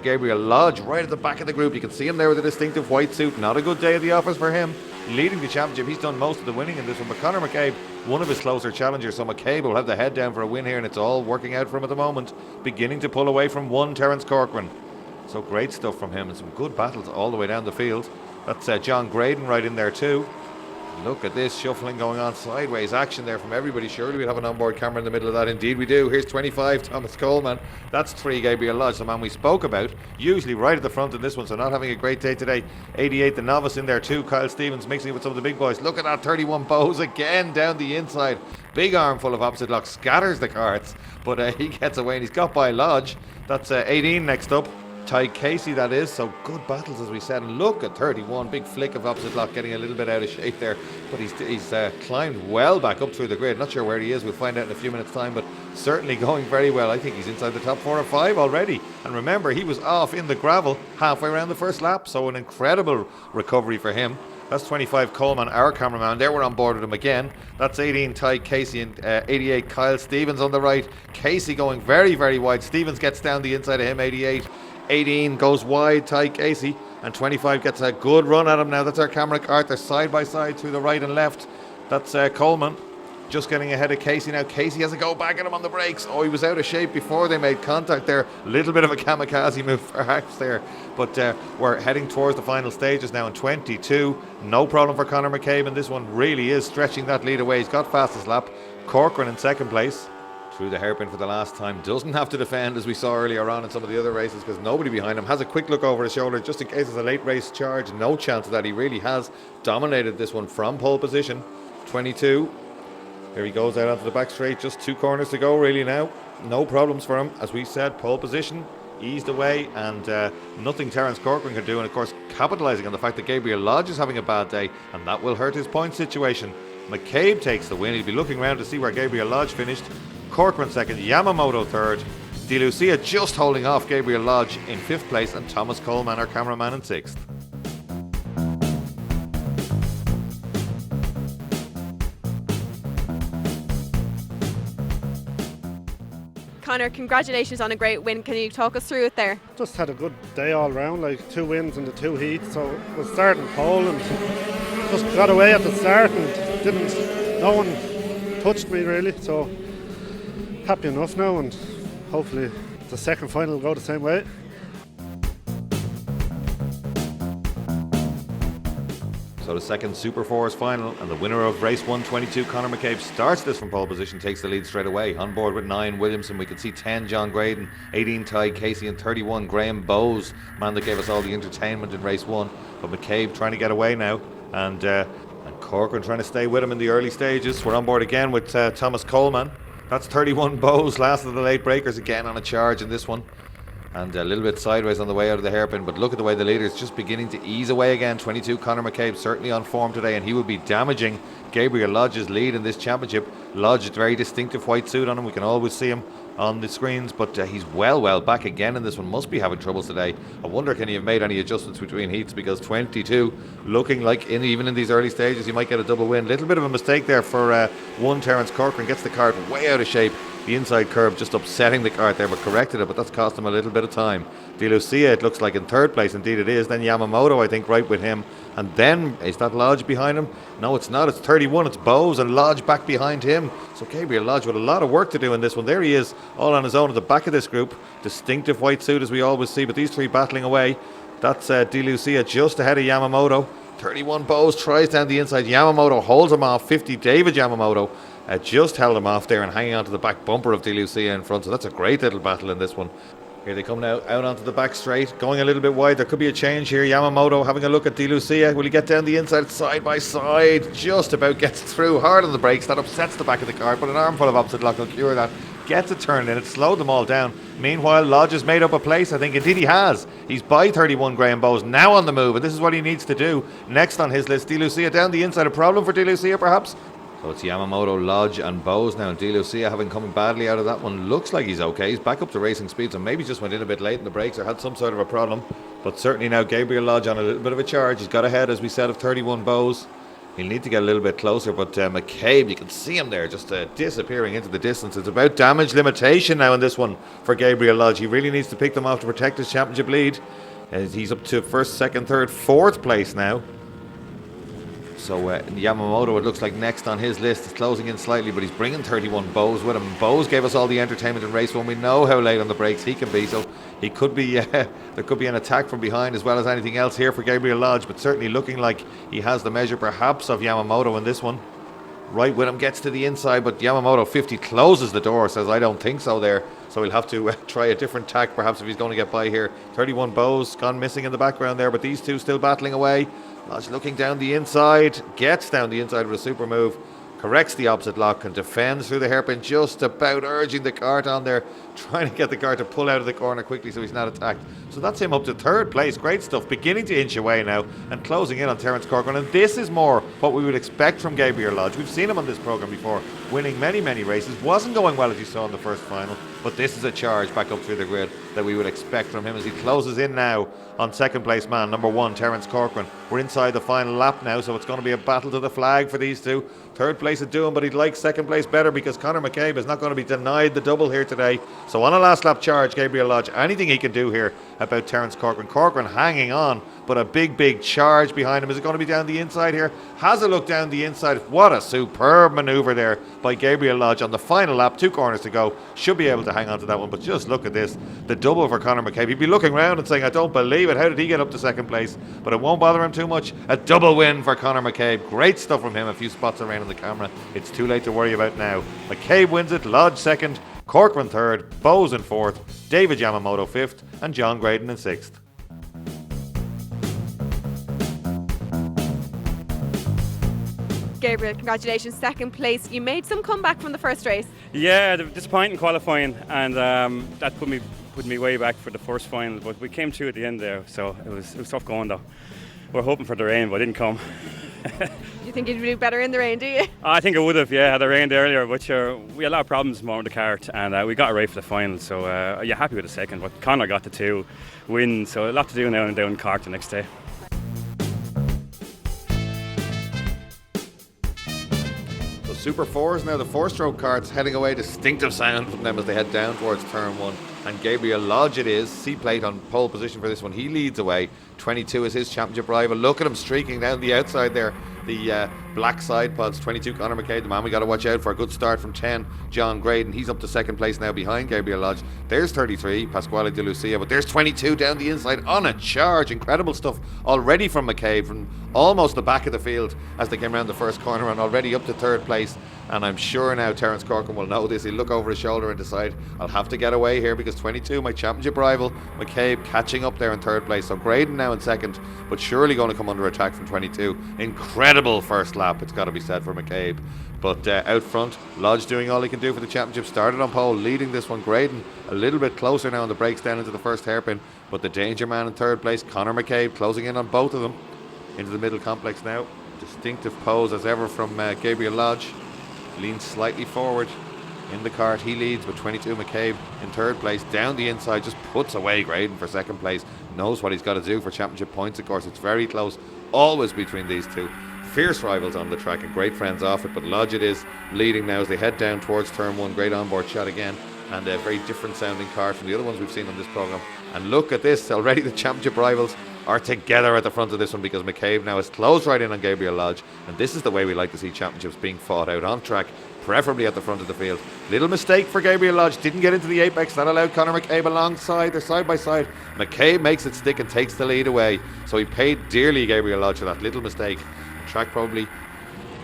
Gabriel Lodge right at the back of the group. You can see him there with a distinctive white suit. Not a good day at the office for him. Leading the championship. He's done most of the winning in this one. But Conor McCabe, one of his closer challengers. So McCabe will have the head down for a win here, and it's all working out for him at the moment. Beginning to pull away from 1, Terence Corcoran. So great stuff from him, and some good battles all the way down the field. That's John Graydon right in there too. Look at this shuffling going on, sideways action there from everybody. Surely we'd have an onboard camera in the middle of that. Indeed we do. Here's 25, Thomas Coleman. That's 3, Gabriel Lodge, the man we spoke about. Usually right at the front in this one, so not having a great day today. 88, the novice in there too. Kyle Stevens mixing it with some of the big boys. Look at that, 31, Bowes again down the inside. Big armful of opposite lock, scatters the carts, but he gets away and he's got by Lodge. That's 18 next up. Ty Casey, that is. So good battles, as we said. And look at 31, big flick of opposite lock, getting a little bit out of shape there, but he's climbed well back up through the grid. Not sure where he is, we'll find out in a few minutes time, but certainly going very well. I think he's inside the top 4 or 5 already. And remember, he was off in the gravel halfway around the first lap, so an incredible recovery for him. That's 25 Coleman, our cameraman. There we're on board with him again. That's 18 Ty Casey and 88 Kyle Stevens on the right. Casey going very, very wide. Stevens gets down the inside of him, 88. 18 goes wide, Ty Casey. And 25 gets a good run at him now. That's our camera cart. They're side by side to the right and left. That's Coleman. Just getting ahead of Casey now. Casey has a go back at him on the brakes. Oh, he was out of shape before they made contact there. A little bit of a kamikaze move perhaps there. But we're heading towards the final stages now in 22. No problem for Conor McCabe, and this one really is stretching that lead away. He's got fastest lap. Corcoran in second place. Through the hairpin for the last time. Doesn't have to defend as we saw earlier on in some of the other races because nobody behind him. Has a quick look over his shoulder just in case it's a late race charge. No chance of that. He really has dominated this one from pole position. 22. Here he goes out onto the back straight. Just 2 corners to go really now. No problems for him. As we said, pole position, eased away, and nothing Terence Corcoran can do. And of course, capitalising on the fact that Gabriel Lodge is having a bad day, and that will hurt his point situation. McCabe takes the win. He'll be looking around to see where Gabriel Lodge finished. Corcoran second, Yamamoto third. De Lucia just holding off Gabriel Lodge in 5th place, and Thomas Coleman, our cameraman, in 6th. Conor, congratulations on a great win. Can you talk us through it there? Just had a good day all round, like 2 wins in the 2 heats. So was starting pole and just got away at the start and no one touched me really. So happy enough now, and hopefully the second final will go the same way. So the second Super 4s final, and the winner of race 122, Conor McCabe, starts this from pole position, takes the lead straight away. On board with 9 Williamson, we can see 10 John Graydon, 18 Ty Casey, and 31 Graham Bowes, man that gave us all the entertainment in race 1. But McCabe trying to get away now, and Corcoran trying to stay with him in the early stages. We're on board again with Thomas Coleman. That's 31 Bowes, last of the late breakers, again on a charge in this one. And a little bit sideways on the way out of the hairpin, but look at the way the leader is just beginning to ease away again. 22 Conor McCabe certainly on form today, and he will be damaging Gabriel Lodge's lead in this championship. Lodge, a very distinctive white suit on him. We can always see him on the screens, but he's well back again in this one. Must be having troubles today. I wonder, can he have made any adjustments between heats, because 22 looking like even in these early stages he might get a double win. Little bit of a mistake there for one Terence Corcoran. Gets the cart way out of shape. The inside curb just upsetting the cart there, but corrected it, but that's cost him a little bit of time. De Lucia, it looks like in 3rd place, indeed it is. Then Yamamoto, I think, right with him. And then, is that Lodge behind him? No, it's not. It's 31. It's Bowes, and Lodge back behind him. So Gabriel Lodge with a lot of work to do in this one. There he is, all on his own at the back of this group. Distinctive white suit, as we always see, but these 3 battling away. That's De Lucia just ahead of Yamamoto. 31 Bowes tries down the inside. Yamamoto holds him off. 50 David Yamamoto just held him off there and hanging onto the back bumper of De Lucia in front. So that's a great little battle in this one. Here they come now, out onto the back straight, going a little bit wide. There could be a change here. Yamamoto having a look at De Lucia. Will he get down the inside, side by side? Just about gets through, hard on the brakes. That upsets the back of the car, but an armful of opposite lock will cure that. Gets a turn in, it slowed them all down. Meanwhile, Lodge has made up a place, I think. Indeed he has. He's by 31 Graham Bowes, now on the move, and this is what he needs to do. Next on his list, De Lucia down the inside. A problem for De Lucia, perhaps? So it's Yamamoto, Lodge and Bowes now. De Lucia, having come badly out of that one, looks like he's okay. He's back up to racing speed, so maybe just went in a bit late in the brakes or had some sort of a problem. But certainly now Gabriel Lodge on a little bit of a charge. He's got ahead, as we said, of 31 Bowes. He'll need to get a little bit closer, but McCabe, you can see him there just disappearing into the distance. It's about damage limitation now in this one for Gabriel Lodge. He really needs to pick them off to protect his championship lead. He's up to 1st, 2nd, 3rd, 4th place now. So Yamamoto, it looks like next on his list, is closing in slightly, but he's bringing 31 Bowes with him. Bowes gave us all the entertainment in race 1. We know how late on the brakes he can be, so he could be there could be an attack from behind as well as anything else here for Gabriel Lodge, but certainly looking like he has the measure perhaps of Yamamoto in this one. Right with him, gets to the inside, but Yamamoto 50 closes the door, says I don't think so there, so he'll have to try a different tack perhaps if he's going to get by here. 31 Bowes gone missing in the background there, but these two still battling away. Lodge looking down the inside, gets down the inside with a super move, corrects the opposite lock and defends through the hairpin, just about urging the cart on there, trying to get the cart to pull out of the corner quickly so he's not attacked. So that's him up to 3rd place. Great stuff, beginning to inch away now and closing in on Terence Corcoran. And this is more what we would expect from Gabriel Lodge. We've seen him on this programme before. winning many, many races. Wasn't going well as you saw in the first final, but this is a charge back up through the grid that we would expect from him as he closes in now on second place man, number 1, Terence Corcoran. We're inside the final lap now, so it's going to be a battle to the flag for these two. Third place would do him, but he'd like second place better because Conor McCabe is not going to be denied the double here today. So on a last lap charge, Gabriel Lodge, anything he can do here about Terence Corcoran. Corcoran hanging on, but a big charge behind him. Is it going to be down the inside here? Has a look down the inside. What a superb manoeuvre there by Gabriel Lodge on the final lap. 2 corners to go. Should be able to hang on to that one, but just look at this. The double for Conor McCabe. He'd be looking around and saying, I don't believe it. How did he get up to second place? But it won't bother him too much. A double win for Conor McCabe. Great stuff from him. A few spots around on the camera. It's too late to worry about now. McCabe wins it. Lodge second. Corcoran third. Bowes in fourth. David Yamamoto fifth. And John Graydon in sixth. Gabriel, congratulations, second place. You made some comeback from the first race. Yeah, disappointing qualifying, and that put me way back for the first final. But we came through at the end there, so it was tough going though. We're hoping for the rain, but it didn't come. You think you'd do better in the rain, do you? I think it would have, yeah, had it rained earlier. But we had a lot of problems this morning with the kart, and we got a race for the final. So yeah, happy with the second. But Conor got the 2 wins, so a lot to do now and down in Karting the next day. Super 4s now, the 4-stroke karts heading away. Distinctive sound from them as they head down towards turn 1. And Gabriel Lodge it is, C-plate on pole position for this one. He leads away. 22 is his championship rival. Look at him streaking down the outside there. The black side pods. 22 Conor McCabe, the man we got to watch out for. A good start from 10 John Graydon. He's up to second place now behind Gabriel Lodge. There's 33 Pasquale De Lucia, but there's 22 down the inside on a charge. Incredible stuff already from McCabe from almost the back of the field as they came around the first corner, and already up to third place. And I'm sure now Terence Corcoran will know this. He'll look over his shoulder and decide, I'll have to get away here because 22, my championship rival, McCabe, catching up there in third place. So Graydon now in second, but surely going to come under attack from 22. Incredible first lap, it's got to be said, for McCabe. But out front, Lodge doing all he can do for the championship. Started on pole, leading this one. Graydon a little bit closer now on the brakes down into the first hairpin. But the danger man in third place, Conor McCabe, closing in on both of them. Into the middle complex now. Distinctive pose as ever from Gabriel Lodge. Leans slightly forward in the kart. He leads with 22 McCabe in third place. Down the inside, just puts away Graydon for second place. Knows what he's got to do for championship points, of course. It's very close, always between these two. Fierce rivals on the track and great friends off it. But Lodge it is leading now as they head down towards turn 1. Great onboard shot again. And a very different sounding car from the other ones we've seen on this programme. And look at this, already the championship rivals are together at the front of this one because McCabe now is closed right in on Gabriel Lodge. And this is the way we like to see championships being fought out on track, preferably at the front of the field. Little mistake for Gabriel Lodge, didn't get into the apex. That allowed Conor McCabe alongside, they're side by side. McCabe makes it stick and takes the lead away. So he paid dearly, Gabriel Lodge, for that little mistake. The track probably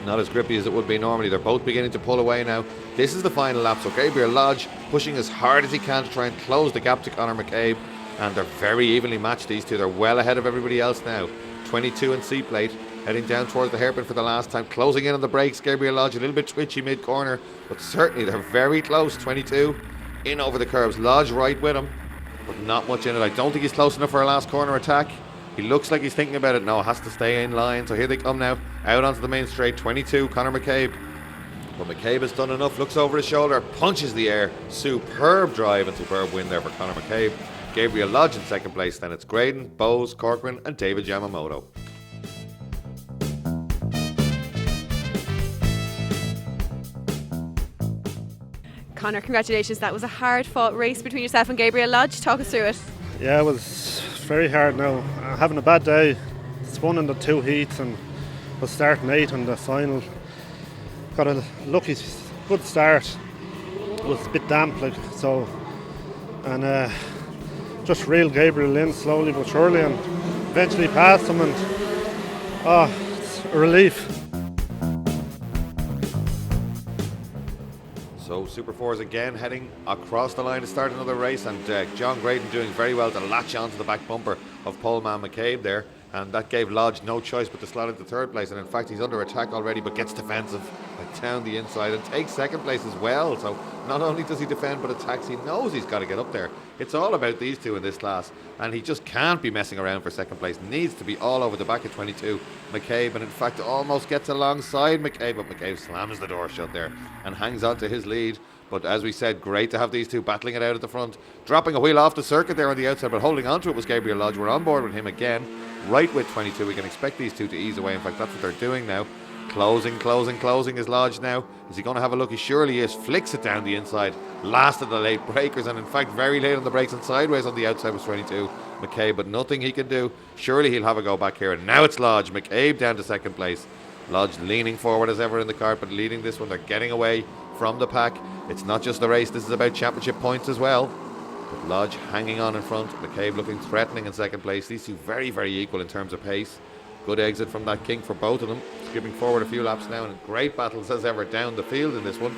not as grippy as it would be normally. They're both beginning to pull away now. This is the final lap, so Gabriel Lodge pushing as hard as he can to try and close the gap to Conor McCabe. And they're very evenly matched, these two. They're well ahead of everybody else now. 22 in C-plate, heading down towards the hairpin for the last time. Closing in on the brakes, Gabriel Lodge a little bit twitchy mid-corner, but certainly they're very close. 22 in over the curbs. Lodge right with him, but not much in it. I don't think he's close enough for a last corner attack. He looks like he's thinking about it. No, has to stay in line. So here they come now, out onto the main straight. 22, Conor McCabe. But McCabe has done enough, looks over his shoulder, punches the air. Superb drive and superb win there for Conor McCabe. Gabriel Lodge in second place. Then it's Graydon, Bowes, Corcoran and David Yamamoto. Conor, congratulations. That was a hard-fought race between yourself and Gabriel Lodge. Talk us through it. Yeah, it was very hard now. Having a bad day. Spun in the 2 heats and was starting 8 in the final. Got a lucky, good start. It was a bit damp, like so, and just reeled Gabriel in slowly but surely, and eventually passed him, and it's a relief. So Super 4s again heading across the line to start another race, and John Graydon doing very well to latch onto the back bumper of poleman McCabe there. and that gave Lodge no choice but to slot into third place, and in fact he's under attack already but gets defensive down the inside and takes second place as well. So not only does he defend but attacks, he knows he's got to get up there. It's all about these two in this class, and he just can't be messing around for second place. Needs to be all over the back of 22 McCabe, and in fact almost gets alongside McCabe, but McCabe slams the door shut there and hangs on to his lead. But as we said, great to have these two battling it out at the front. Dropping a wheel off the circuit there on the outside, but holding on to it was Gabriel Lodge. We're on board with him again, right with 22. We can expect these two to ease away. In fact, that's what they're doing now. Closing is Lodge now. Is he going to have a look? He surely is. Flicks it down the inside. Last of the late breakers, and in fact very late on the brakes and sideways on the outside was 22 McCabe, but nothing he can do. Surely he'll have a go back here, and now it's Lodge. McCabe down to second place. Lodge leaning forward as ever in the cart, but leading this one. They're getting away from the pack. It's not just a race, this is about championship points as well. But Lodge hanging on in front, McCabe looking threatening in second place. These two very, very equal in terms of pace. Good exit from that kink for both of them. Skipping forward a few laps now, and great battles as ever down the field in this one.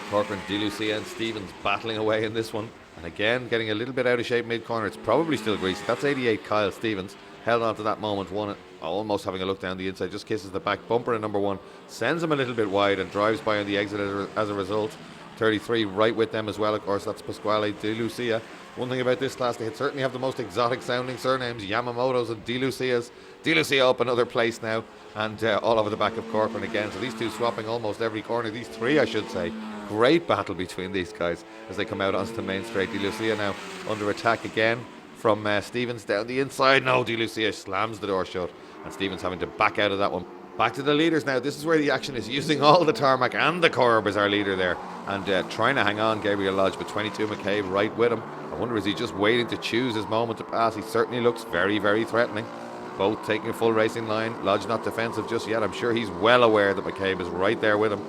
Corcoran, De Lucia and Stevens battling away in this one. And again, getting a little bit out of shape mid-corner. It's probably still greasy. That's 88 Kyle Stevens. Held on to that moment, won it. Almost having a look down the inside, just kisses the back bumper in number one. Sends him a little bit wide and drives by on the exit as a result. 33 right with them as well, of course. That's Pasquale De Lucia. One thing about this class, they certainly have the most exotic sounding surnames, Yamamoto's and De Lucia's. De Lucia up another place now, and all over the back of Corcoran again. So these two swapping almost every corner. These three, I should say. Great battle between these guys as they come out onto the main straight. De Lucia now under attack again from Stevens down the inside. No, De Lucia slams the door shut, and Stevens having to back out of that one. Back to the leaders now. This is where the action is, using all the tarmac, and the curb as our leader there, and trying to hang on Gabriel Lodge, but 22 McCabe right with him. I wonder, is he just waiting to choose his moment to pass? He certainly looks very, very threatening. Both taking a full racing line. Lodge not defensive just yet. I'm sure he's well aware that McCabe is right there with him.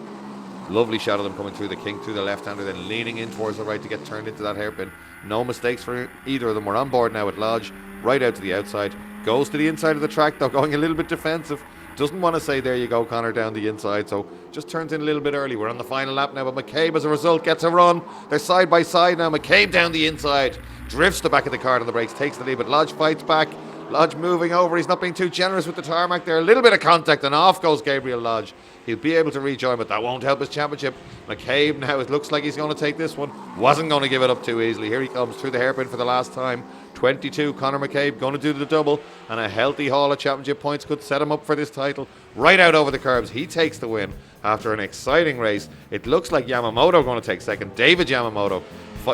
Lovely shot of them coming through the kink, through the left-hander, then leaning in towards the right to get turned into that hairpin. No mistakes for either of them. We're on board now with Lodge, right out to the outside. Goes to the inside of the track though, going a little bit defensive. Doesn't want to say, there you go, Connor, down the inside, so just turns in a little bit early. We're on the final lap now, but McCabe, as a result, gets a run. They're side by side now. McCabe down the inside, drifts the back of the car on the brakes, takes the lead, but Lodge fights back. Lodge moving over. He's not being too generous with the tarmac there. A little bit of contact, and off goes Gabriel Lodge. He'll be able to rejoin, but that won't help his championship. McCabe now, it looks like he's going to take this one. Wasn't going to give it up too easily. Here he comes through the hairpin for the last time. 22, Conor McCabe going to do the double, and a healthy haul of championship points could set him up for this title. Right out over the curbs, he takes the win after an exciting race. It looks like Yamamoto going to take second. David Yamamoto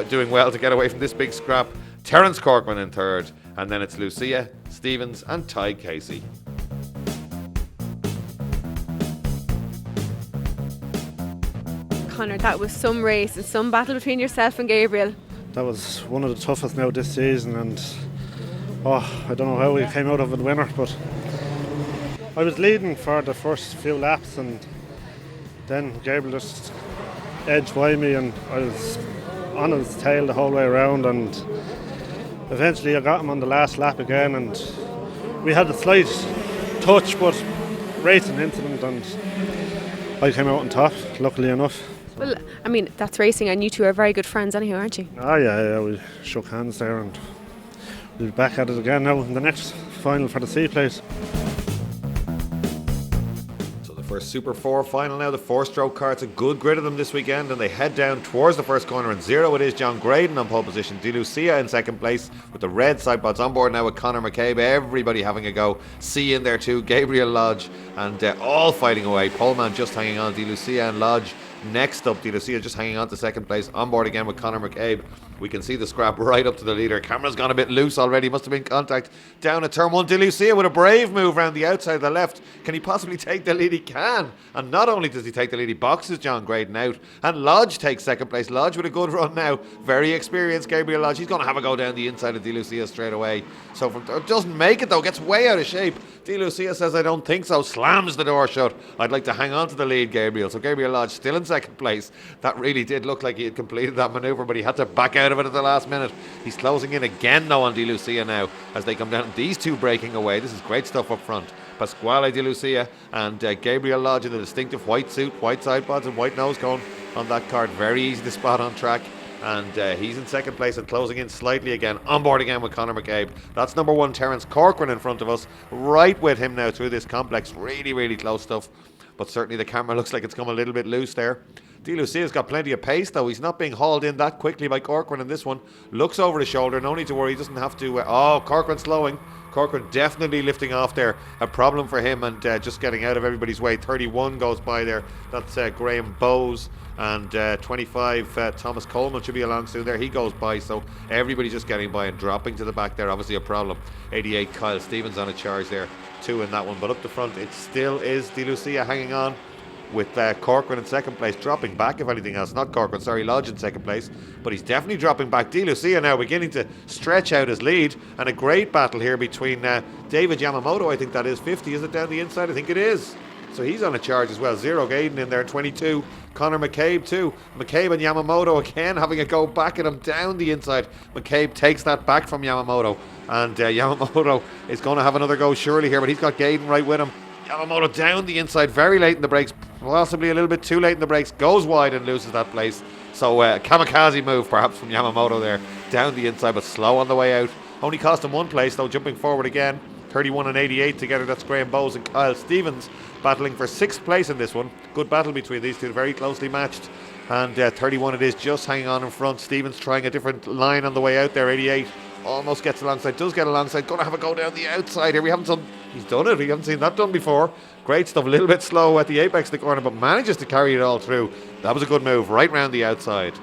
doing well to get away from this big scrap. Terence Corkman in third, and then it's Lucia, Stevens and Ty Casey. Connor, that was some race and some battle between yourself and Gabriel. That was one of the toughest now this season, and I don't know how we came out of it winner, but I was leading for the first few laps, and then Gabriel just edged by me, and I was on his tail the whole way around, and eventually I got him on the last lap again, and we had a slight touch but racing incident, and I came out on top, luckily enough. Well, I mean, that's racing, and you two are very good friends anyhow, aren't you? Yeah, we shook hands there, and we'll be back at it again now in the next final for the C place. First Super 4 final now, the four-stroke car. It's a good grid of them this weekend, and they head down towards the first corner, and zero it is. John Graydon on pole position, De Lucia in second place with the red side pods on board now with Conor McCabe. Everybody having a go. C in there too, Gabriel Lodge, and all fighting away. Poleman just hanging on, De Lucia and Lodge next up. De Lucia just hanging on to second place, on board again with Conor McCabe. We can see the scrap right up to the leader. Camera's gone a bit loose already, must have been contact down at turn one. De Lucia with a brave move around the outside of the left. Can he possibly take the lead? He can, and not only does he take the lead, he boxes John Graydon out, and Lodge takes second place. Lodge with a good run now, very experienced Gabriel Lodge. He's going to have a go down the inside of De Lucia straight away. So doesn't make it though, gets way out of shape. De Lucia says, I don't think so, slams the door shut. I'd like to hang on to the lead, Gabriel. So Gabriel Lodge still in second place. That really did look like he had completed that manoeuvre, but he had to back out of it at the last minute. He's closing in again now on De Lucia now as they come down. These two breaking away. This is great stuff up front. Pasquale De Lucia and Gabriel Lodge in the distinctive white suit, white side pods and white nose cone on that card. Very easy to spot on track. And he's in second place and closing in slightly again. On board again with Conor McCabe. That's number 1, Terence Corcoran, in front of us. Right with him now through this complex. Really, really close stuff. But certainly the camera looks like it's come a little bit loose there. De Lucia's got plenty of pace, though. He's not being hauled in that quickly by Corcoran in this one. Looks over the shoulder. No need to worry. He doesn't have to... Corcoran slowing. Corcoran definitely lifting off there. A problem for him, and just getting out of everybody's way. 31 goes by there. That's Graham Bowes. And 25, Thomas Coleman should be along soon there. He goes by, so everybody just getting by and dropping to the back there. Obviously a problem. 88, Kyle Stevens on a charge there. 2 in that one. But up the front, it still is De Lucia hanging on, with Corcoran in second place, dropping back if anything else. Not Corcoran, sorry, Lodge in second place, but he's definitely dropping back. De Lucia now beginning to stretch out his lead, and a great battle here between David Yamamoto, I think that is 50, is it down the inside? I think it is. So he's on a charge as well. 0 Gaiden in there, 22. Conor McCabe too. McCabe and Yamamoto again having a go back at him down the inside. McCabe takes that back from Yamamoto, and Yamamoto is going to have another go surely here, but he's got Gaiden right with him. Yamamoto down the inside very late in the brakes, possibly a little bit too late in the brakes, goes wide and loses that place. So kamikaze move perhaps from Yamamoto there, down the inside but slow on the way out. Only cost him 1 place though, jumping forward again. 31 and 88 together, that's Graham Bowes and Kyle Stevens battling for 6th place in this one. Good battle between these two, very closely matched. And 31 it is, just hanging on in front. Stevens trying a different line on the way out there. 88 almost gets alongside, does get alongside, gonna have a go down the outside here. He's done it, we haven't seen that done before. Great stuff, a little bit slow at the apex of the corner, but manages to carry it all through. That was a good move, right round the outside.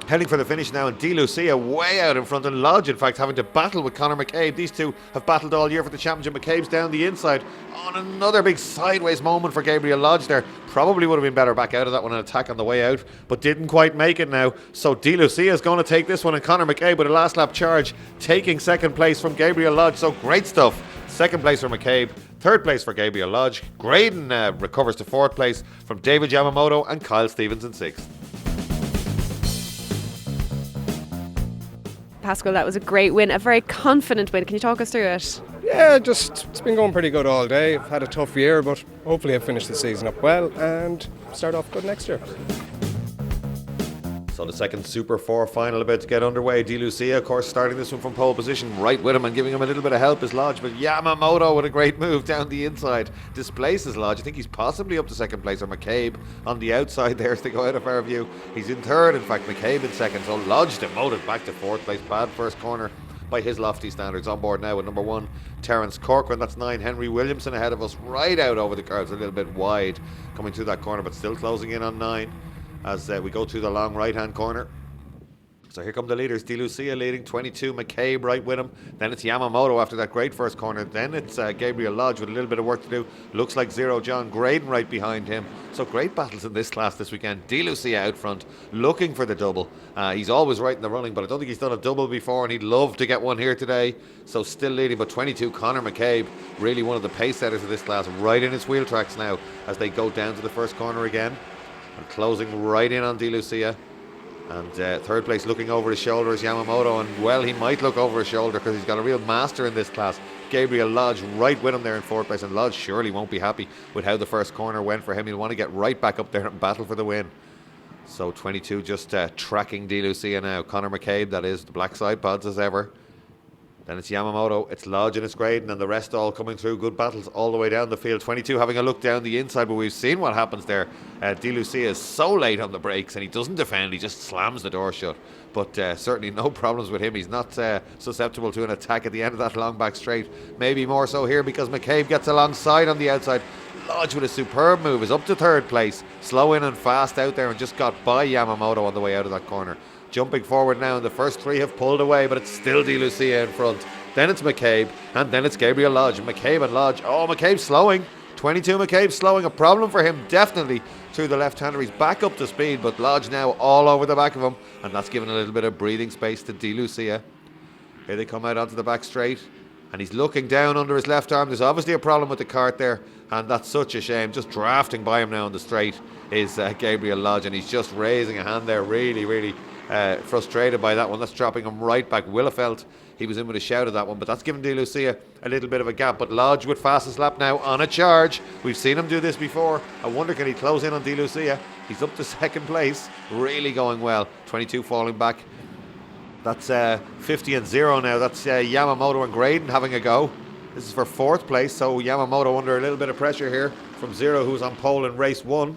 Heading for the finish now, and De Lucia way out in front, and Lodge in fact having to battle with Conor McCabe. These two have battled all year for the championship. McCabe's down the inside on another big sideways moment for Gabriel Lodge there. Probably would have been better back out of that one and attack on the way out, but didn't quite make it now. So De Lucia is going to take this one, and Conor McCabe with a last lap charge, taking second place from Gabriel Lodge. So great stuff. Second place for McCabe, third place for Gabriel Lodge. Graydon recovers to 4th place from David Yamamoto, and Kyle Stevens in 6th. Pascal, that was a great win, a very confident win. Can you talk us through it? Yeah, it's been going pretty good all day. I've had a tough year, but hopefully I've finished the season up well and start off good next year. So the second Super 4 final about to get underway. De Lucia, of course, starting this one from pole position, right with him and giving him a little bit of help is Lodge. But Yamamoto with a great move down the inside displaces Lodge. I think he's possibly up to second place, or McCabe on the outside there as they go out of our view. He's in third, in fact, McCabe in second. So Lodge demoted back to 4th place. Bad first corner by his lofty standards. On board now with number 1, Terence Corcoran. That's 9, Henry Williamson ahead of us, right out over the curves, a little bit wide coming through that corner, but still closing in on 9. As we go through the long right-hand corner. So here come the leaders. De Lucia leading, 22, McCabe right with him. Then it's Yamamoto after that great first corner. Then it's Gabriel Lodge with a little bit of work to do. Looks like 0 John Graydon right behind him. So great battles in this class this weekend. De Lucia out front, looking for the double. He's always right in the running, but I don't think he's done a double before, and he'd love to get one here today. So still leading, but 22, Conor McCabe, really one of the pace setters of this class, right in his wheel tracks now as they go down to the first corner again. And closing right in on De Lucia. And third place looking over his shoulder is Yamamoto, and well, he might look over his shoulder because he's got a real master in this class. Gabriel Lodge right with him there in 4th place, and Lodge surely won't be happy with how the first corner went for him. He'll want to get right back up there and battle for the win. So 22 just tracking De Lucia now. Conor McCabe, that is, the black side pods as ever. Then it's Yamamoto, it's Lodge and it's Graydon, and the rest all coming through. Good battles all the way down the field. 22 having a look down the inside, but we've seen what happens there. De Lucia is so late on the brakes, and he doesn't defend, he just slams the door shut. But certainly no problems with him. He's not susceptible to an attack at the end of that long back straight. Maybe more so here because McCabe gets alongside on the outside. Lodge with a superb move is up to 3rd place. Slow in and fast out there and just got by Yamamoto on the way out of that corner. Jumping forward now, and the first 3 have pulled away, but it's still De Lucia in front. Then it's McCabe, and then it's Gabriel Lodge. McCabe and Lodge. Oh, McCabe slowing. 22, McCabe slowing. A problem for him, definitely, through the left-hander. He's back up to speed, but Lodge now all over the back of him, and that's given a little bit of breathing space to De Lucia. Here they come out onto the back straight, and he's looking down under his left arm. There's obviously a problem with the cart there, and that's such a shame. Just drafting by him now on the straight is Gabriel Lodge, and he's just raising a hand there, really, really frustrated by that one. That's dropping him right back. Willefeld, he was in with a shout at that one, but that's given De Lucia a little bit of a gap. But Lodge with fastest lap now on a charge. We've seen him do this before. I wonder, can he close in on De Lucia? He's up to second place, really going well. 22 falling back. That's 50 and 0 now. That's Yamamoto and Graydon having a go. This is for fourth place, so Yamamoto under a little bit of pressure here from 0, who's on pole in race 1.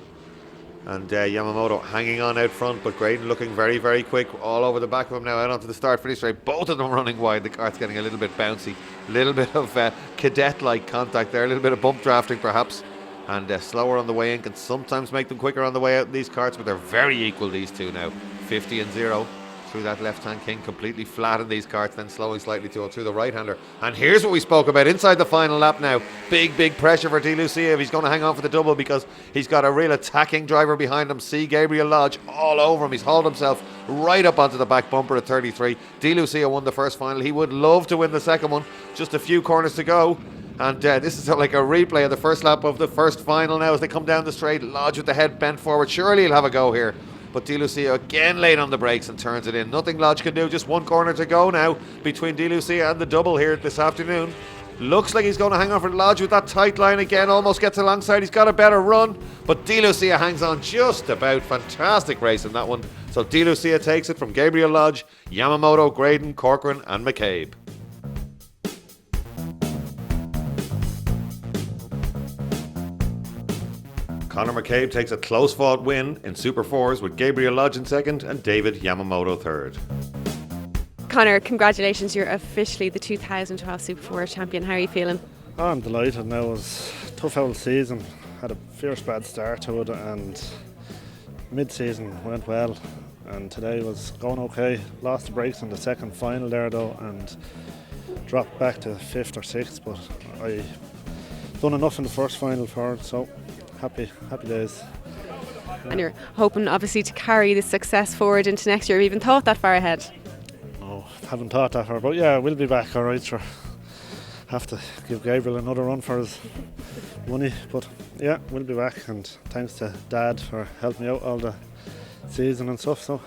And Yamamoto hanging on out front, but Graydon looking very, very quick all over the back of him now, out onto the start-finish straight. Both of them running wide. The kart's getting a little bit bouncy. A little bit of cadet-like contact there, a little bit of bump drafting perhaps. And slower on the way in can sometimes make them quicker on the way out in these karts, but they're very equal, these two now. 50 and 0. Through that left-hand king, completely flat in these karts, then slowing slightly through the right-hander. And here's what we spoke about inside the final lap now. Big pressure for De Lucia if he's going to hang on for the double, because he's got a real attacking driver behind him. See Gabriel Lodge all over him. He's hauled himself right up onto the back bumper at 33. De Lucia won the first final. He would love to win the second one. Just a few corners to go. And this is like a replay of the first lap of the first final now as they come down the straight. Lodge with the head bent forward. Surely he'll have a go here. But De Lucia again late on the brakes and turns it in. Nothing Lodge can do. Just one corner to go now between De Lucia and the double here this afternoon. Looks like he's going to hang on for Lodge with that tight line again. Almost gets alongside. He's got a better run. But De Lucia hangs on just about. Fantastic race in that one. So De Lucia takes it from Gabriel Lodge, Yamamoto, Graydon, Corcoran and McCabe. Conor McCabe takes a close-fought win in Super 4s with Gabriel Lodge in second and David Yamamoto third. Conor, congratulations, you're officially the 2012 Super 4 champion. How are you feeling? Oh, I'm delighted now. It was a tough old season. Had a fierce bad start to it, and mid-season went well, and today was going okay. Lost the brakes in the second final there though, and dropped back to 5th or 6th, but I done enough in the first final for it, so happy days. And you're hoping obviously to carry this success forward into next year. Have you even thought that far ahead? No, haven't thought that far, but yeah, we'll be back alright, sure. Have to give Gabriel another run for his money, but yeah, we'll be back, and thanks to Dad for helping me out all the season and stuff, so